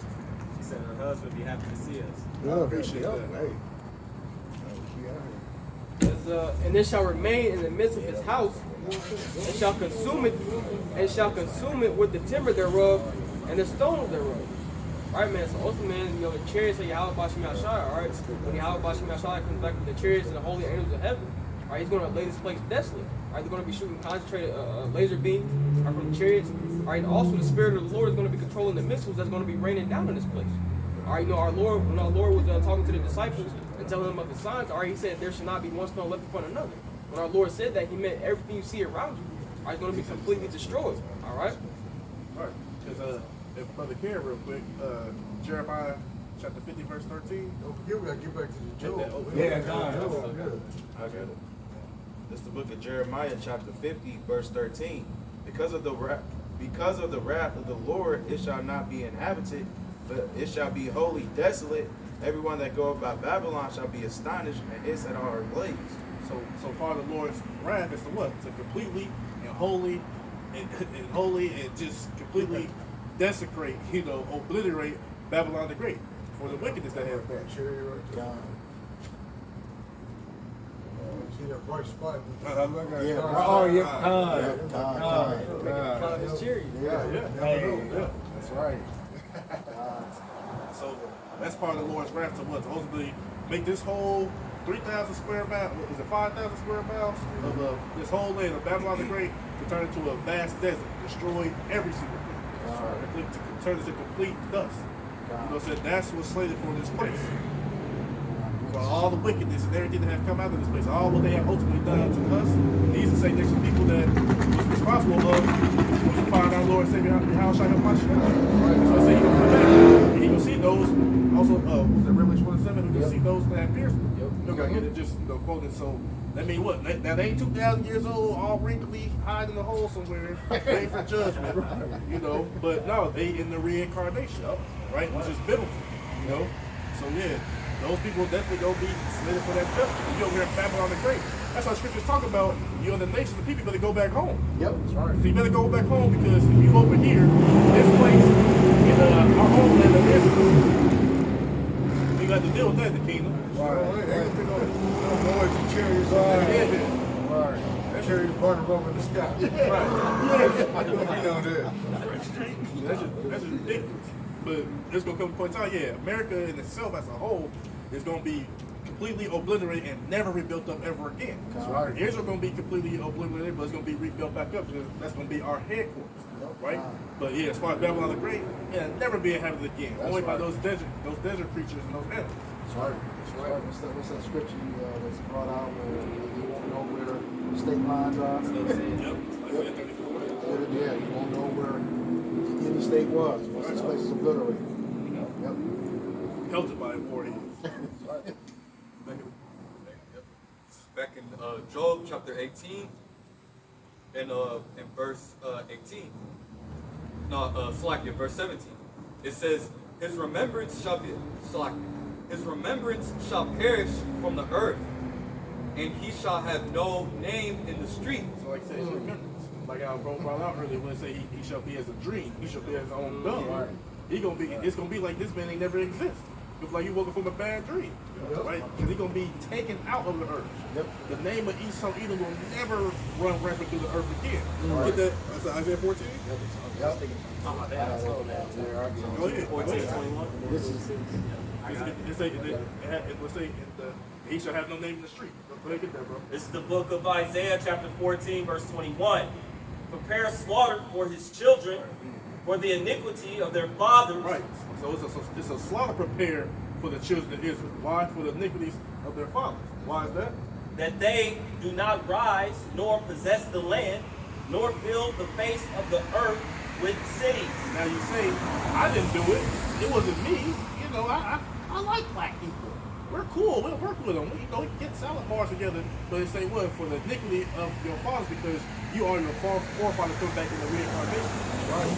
She said her husband be happy to see us. I appreciate that. And it shall remain in the midst of his house, and shall consume it with the timber thereof and the stones thereof. Alright, man, so ultimately, man, the chariots of Yahweh Bashim Yashai, alright? When Yahweh Bashim Yashai comes back with the chariots and the holy angels of heaven, alright, he's going to lay this place desolate. Alright, they're going to be shooting concentrated laser beams from the chariots. Alright, and also the Spirit of the Lord is going to be controlling the missiles that's going to be raining down in this place. Alright, you know, when our Lord was talking to the disciples, and telling them of his signs, or he said there should not be one stone left upon another. When our Lord said that, he meant everything you see around you are going to be completely destroyed. All right? All right. Because if Brother Karen real quick, Jeremiah chapter 50, verse 13. Don't forget, we gotta get back to the Job. I got it. This is the book of Jeremiah, chapter 50, verse 13. Because of the wrath of the Lord, it shall not be inhabited, but it shall be wholly desolate. Everyone that goeth by Babylon shall be astonished, and it set all her ablaze. So part of the Lord's wrath is to what? To completely and wholly and just completely desecrate, obliterate Babylon the Great for the wickedness that has done. Cherry right there. See that bright spot? Cloud is cherry. Yeah. That's right. So that's part of the Lord's wrath to what? To ultimately make this whole 3,000 square miles, is it 5,000 square miles of this whole land of Babylon the Great to turn into a vast desert, destroy every single thing, to turn it to complete dust. So that's what's slated for this place. For all the wickedness and everything that have come out of this place, all what they have ultimately done to us, these are the same nation people that was responsible of find our Lord and Savior Yahushua HaMashiach. So I say you're gonna come back, and you're gonna see those also. Was it Revelation 1:7? You're gonna see those that have pierced. You're gonna get it just quoted. So that mean what? That ain't 2,000 years old, all wrinkly, hiding in the hole somewhere, waiting for judgment. But no, they in the reincarnation, right? Which is biblical. So yeah. Those people definitely gonna be slated for that judgment. You over here in Babylon the Great. That's how scriptures talk about you and the nations of people better go back home. Yep, that's right. So you better go back home because if you over here, this place, in our homeland of Israel, you got to deal with that in the kingdom. Ain't gonna be no noise and chariots on there. Right. Chariots burning up in the sky. That's just ridiculous. But there's gonna come a point in time, America in itself as a whole is gonna be completely obliterated and never rebuilt up ever again. That's right. Israel gonna be completely obliterated, but it's gonna be rebuilt back up because that's gonna be our headquarters, right? But as far as Babylon the Great, never be inhabited again. That's only by those desert creatures and those animals. That's right. That's right. What's that scripture that's brought out where you won't know where the state lines are? Yeah, you won't know where any state was. Once this place is obliterated. Yep. Pelted by warheads. Back in Job chapter 18 and in verse 18. No, Slakia, verse 17. It says, His remembrance shall be Slakia. His remembrance shall perish from the earth, and he shall have no name in the street. So like I said, his remembrance. Like I brought out earlier when I say he shall be as a dream, he shall be as his own dumb. Right. It's gonna be like this man ain't never exist. It's like you woke up from a bad dream, right? Because he's gonna be taken out of the earth. Yep. The name of Esau Edom will never run rampant through the earth again. Right. Get that? That's Isaiah 14. Yep. Go ahead. 14:21. This is. Let's say he shall have no name in the street. Go ahead, get that, bro. This is the book of Isaiah, chapter 14, verse 21. Prepare slaughter for his children, for the iniquity of their fathers. Right. So it's a slaughter prepared for the children of Israel. Why? For the iniquities of their fathers. Why is that? That they do not rise, nor possess the land, nor fill the face of the earth with cities. Now you say, I didn't do it. It wasn't me. I like black people. We're cool. We'll work with them. We get salad bars together. But they say what? For the iniquity of your fathers, because you are your forefathers come back in the reincarnation. Right.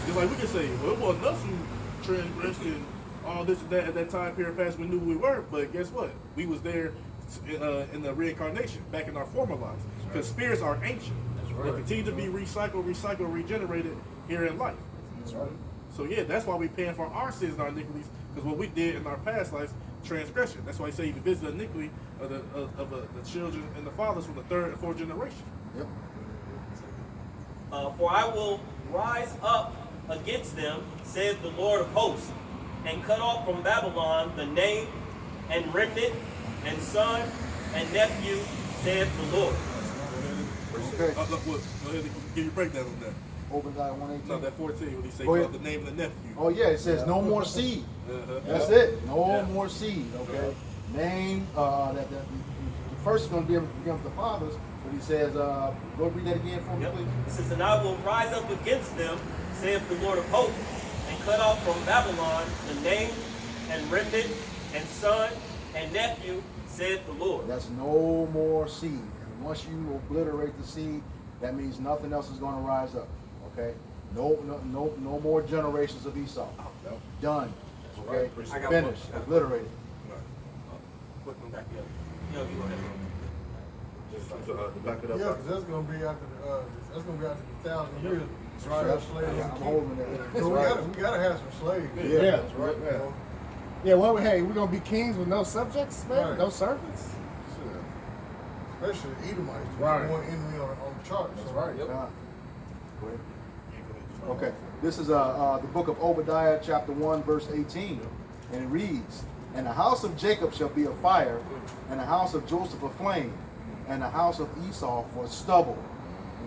Just like we can say, well, it wasn't us who transgressed and all this and that at that time period past. We knew who we were, but guess what? We was there in the reincarnation, back in our former lives. Because spirits are ancient. That's right. They continue to be recycled, regenerated here in life. That's right. So that's why we're paying for our sins and our iniquities, because what we did in our past lives, transgression. That's why I say you visit the iniquity of the children and the fathers from the third and fourth generation. Yep. For I will rise up against them, saith the Lord of hosts, and cut off from Babylon the name and remnant and son and nephew, saith the Lord. Okay. Go ahead and give your breakdown on that. Obadiah 1:18. No, that 14 when he say the name of the nephew. Oh yeah, it says no more seed. That's it. No more seed. Okay. name that the first is going to be against the fathers, but he says, go read that again for me, Yep. please. It says, and I will rise up against them, saith the Lord of hosts, and cut off from Babylon the name and remnant and son and nephew, saith the Lord. That's no more seed. And once you obliterate the seed, that means nothing else is going to rise up. Okay? No more generations of Esau. Done. Okay? I got Finished. one. Obliterated. Quick one back here. Yo, you go ahead. Just to back it up. Yeah, because that's gonna be after the 1,000 years. That's right. Slaves. I'm holding that. That's So right. we gotta have some slaves. Yeah. That's right. Yeah. Yeah, well, hey, we're gonna be kings with no subjects, man, Right. no servants. Especially Edomites. Right. One enemy on the chart. That's so. right. Go ahead. Okay, this is the book of Obadiah, chapter 1, verse 18, and it reads, and the house of Jacob shall be a fire, and the house of Joseph a flame, and the house of Esau for stubble,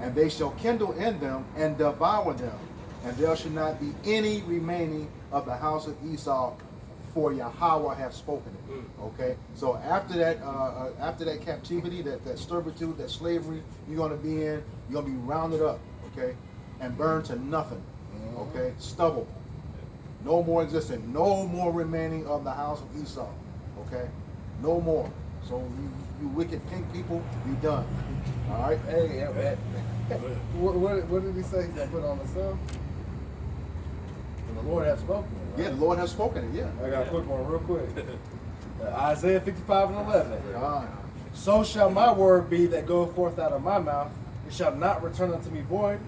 and they shall kindle in them and devour them, and there shall not be any remaining of the house of Esau, for Yahweh hath spoken it. Okay, so after that captivity, that servitude, that slavery you're going to be in, you're going to be rounded up, okay, and burned to nothing, okay, stubble, no more existing, no more remaining of the house of Esau, okay, no more. So you wicked pink people, you done. All right. Hey, what did he say? He got put on the sun. And the Lord has spoken. Right? Yeah, the Lord has spoken it. Yeah. I got a quick one, real quick. Isaiah 55 and 11. God. So shall my word be that goeth forth out of my mouth. It shall not return unto me void,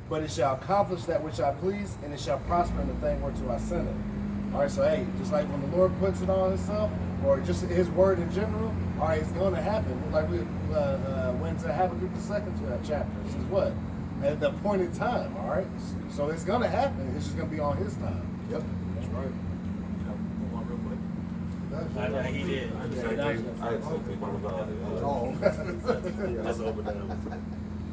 but it shall accomplish that which I please, and it shall prosper in the thing whereto I send it. All right, so hey, just like when the Lord puts it on himself, or just his word in general, all right, it's going to happen. Like we went to Habakkuk the second chapter. This is what? At the appointed time, all right? So it's going to happen. It's just going to be on his time. Yep. That's right. One real quick. That's I he did. Oh. That's over there.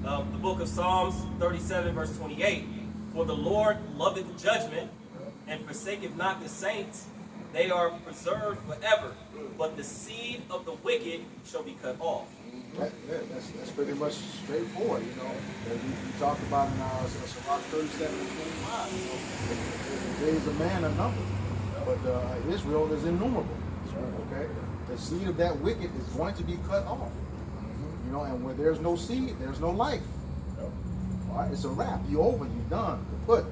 The book of Psalms 37, verse 28. For the Lord loveth judgment, and forsaketh not the saints. They are preserved forever, but the seed of the wicked shall be cut off. That's pretty much straightforward, you know. As we talked about in Sirach 37 and 25. You know, the days of man are numbered, but Israel is innumerable. Okay, the seed of that wicked is going to be cut off. You know, and where there's no seed, there's no life. All right, it's a wrap. You over. You done. Put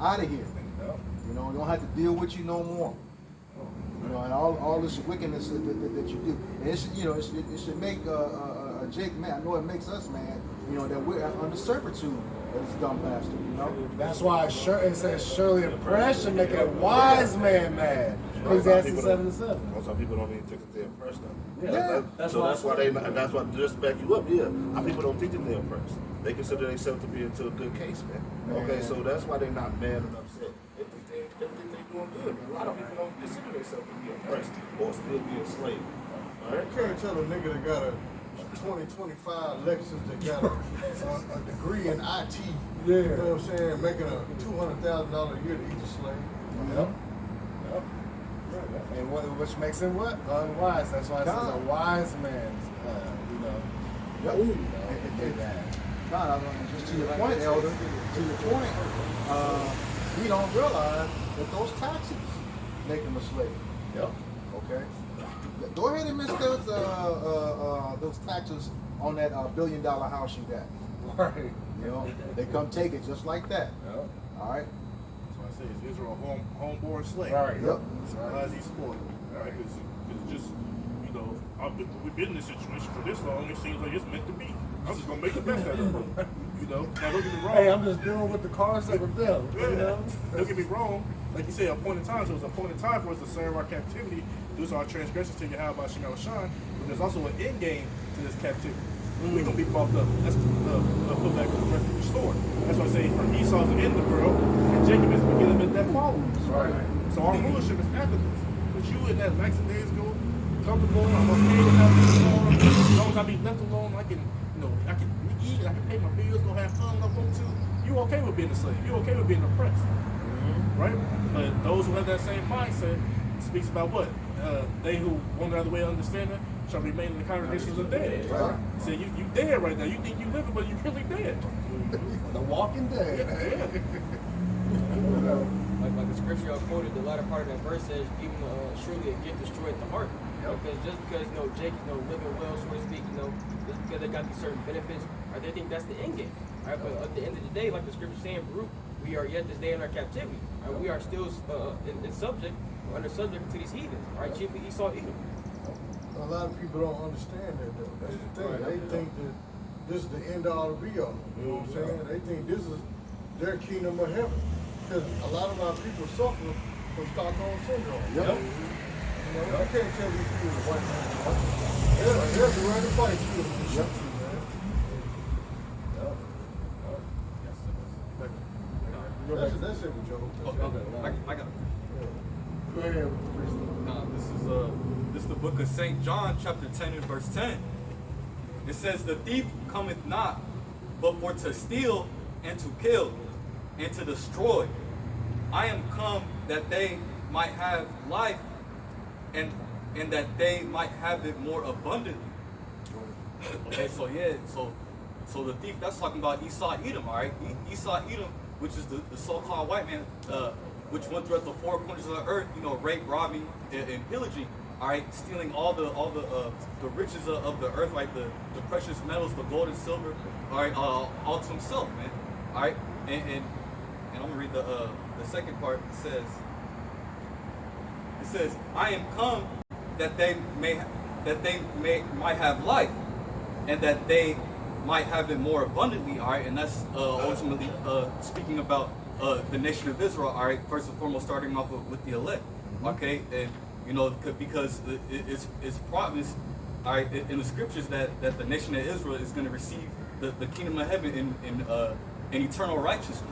out of here. You know, you don't have to deal with you no more. You know, and all this wickedness that you do, and it should, you know, it should make Jake mad. I know it makes us mad. You know that we're under servitude of this dumb bastard. You know. That's why it says surely oppression make a wise man mad. Ecclesiastes 7:7. Most people don't even think that they're oppressed though. Yeah. That's why they, and that's why, just to back you up, yeah. Our people don't think that they're oppressed. They consider themselves to be into a good case, man. Okay, so that's why they're not mad and upset. They think they're doing good, man. A lot of people don't consider themselves to be oppressed or still be enslaved. All right? You can't tell a nigga that got a 2025 Lexus that got a degree in IT. Yeah. You know what I'm saying? Making a $200,000 a year to eat a slave. Yep. And which makes him what? Unwise. That's why it says a wise man's, you know. Yeah, ooh. Did that. God, just to your point, Elder. To your point, we don't realize that those taxes make them a slave. Yep. Okay. Go ahead and miss those taxes on that $1 billion house you got. Right. You know, they come take it just like that. Yep. All right. That's why I say is Israel a homeborn slave. Right. Yep. Why is he spoiled? All right, because just, you know, we've been in this situation for this long. It seems like it's meant to be. I'm just gonna make the best out of it. You know, now don't get me wrong. Hey, I'm just dealing with the cars that were built. Yeah. You know. Don't get me wrong. Like you said, appointed time. So it's appointed time for us to serve our captivity, do our transgressions to Yahweh Shemel Shan. But there's also an end game to this captivity. We're gonna be bumped up. That's put back to the rest restored. That's why I say from Esau's the end of the world, and Jacob is the beginning of that following. Right. So our rulership is after this. But you in that laxing days go comfortable, I'm okay to have this alone. As long as I be left alone, I can, you know, I can eat, I can pay my bills, go have fun, I want to. You okay with being a slave? You okay with being oppressed? Right? But those who have that same mindset, speaks about what? They who wander out of the way of understanding shall remain in the congregations of the dead. Right. So you dead right now. You think you living, but you really dead. The Walking Dead. Like the scripture I quoted, the latter part of that verse says, even surely a gift destroyed the heart. Because just because Jake is living well, so to speak, just because they got these certain benefits, or they think that's the end game. Right? But at the end of the day, like the scripture saying, Baruch, we are yet this day in our captivity. Right? We are still under subject to these heathens. Right? Chiefly Esau, Edom. A lot of people don't understand that though. That's the thing. They think that this is the end all to be all. You know what I'm saying? They think this is their kingdom of heaven. Because a lot of our people suffer from Stockholm syndrome. Yep. I can't tell these people to white man. They're the right to fight you. Yep. That's it, Joe. I got it. Go ahead with the priest. This is the book of St. John, chapter 10 and verse 10. It says, the thief cometh not, but for to steal and to kill and to destroy. I am come that they might have life and that they might have it more abundantly. Okay, so the thief, that's talking about Esau Edom, all right? Esau Edom, which is the so-called white man, which went throughout the four corners of the earth, rape, robbing, and pillaging, all right, stealing all the riches of the earth, like the precious metals, the gold and silver, all right, all to himself, man, all right, and I'm gonna read the second part. It says, I am come that they might have life, and that they might have it more abundantly, all right, and that's ultimately speaking about the nation of Israel, all right, first and foremost, starting off with the elect, okay, and because it's promised, all right, in the scriptures that the nation of Israel is going to receive the kingdom of heaven in eternal righteousness,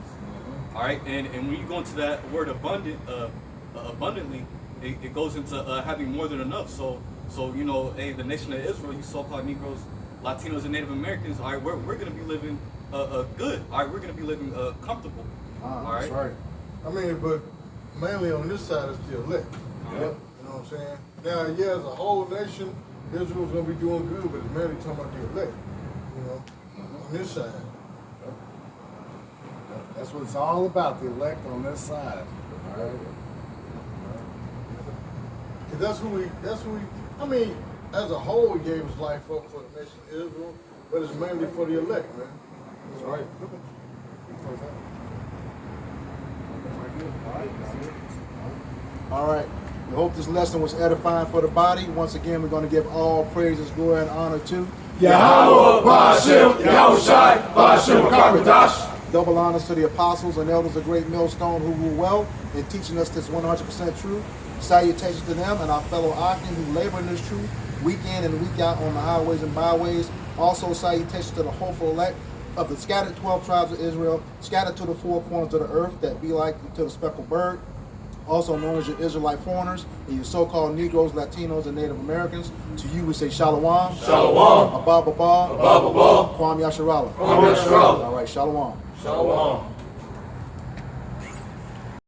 all right, and when you go into that word abundantly, it goes into having more than enough. So the nation of Israel, you so-called Negroes, Latinos, and Native Americans, all right, we're going to be living good, all right, we're going to be living comfortable, all right. That's right. I mean, but mainly on this side is the elect. Yep. You know what I'm saying? Now, yeah, as a whole nation, Israel's going to be doing good, but it's mainly talking about the elect. On this side. That's what it's all about, the elect on this side. All right. Cause that's who we, I mean, as a whole, he gave his life up for the nation of Israel, but it's mainly for the elect, man. That's right. All right. We hope this lesson was edifying for the body. Once again, we're going to give all praises, glory, and honor to Yahweh, Ba'ashem, Yahushai, Ba'ashem, Karmadash. Double honors to the apostles and elders of Great Millstone who rule well in teaching us this 100% truth. Salutations to them and our fellow Akin who labor in this truth week in and week out on the highways and byways. Also salutations to the hopeful elect of the scattered 12 tribes of Israel, scattered to the four corners of the earth that be like to the speckled bird, also known as your Israelite foreigners, and your so-called Negroes, Latinos, and Native Americans. To you we say Shalom. Shalom. Abba Baba. Abba Baba. Kwam Yasharala. Kwam Yasharala. All right, Shalom. Shalom.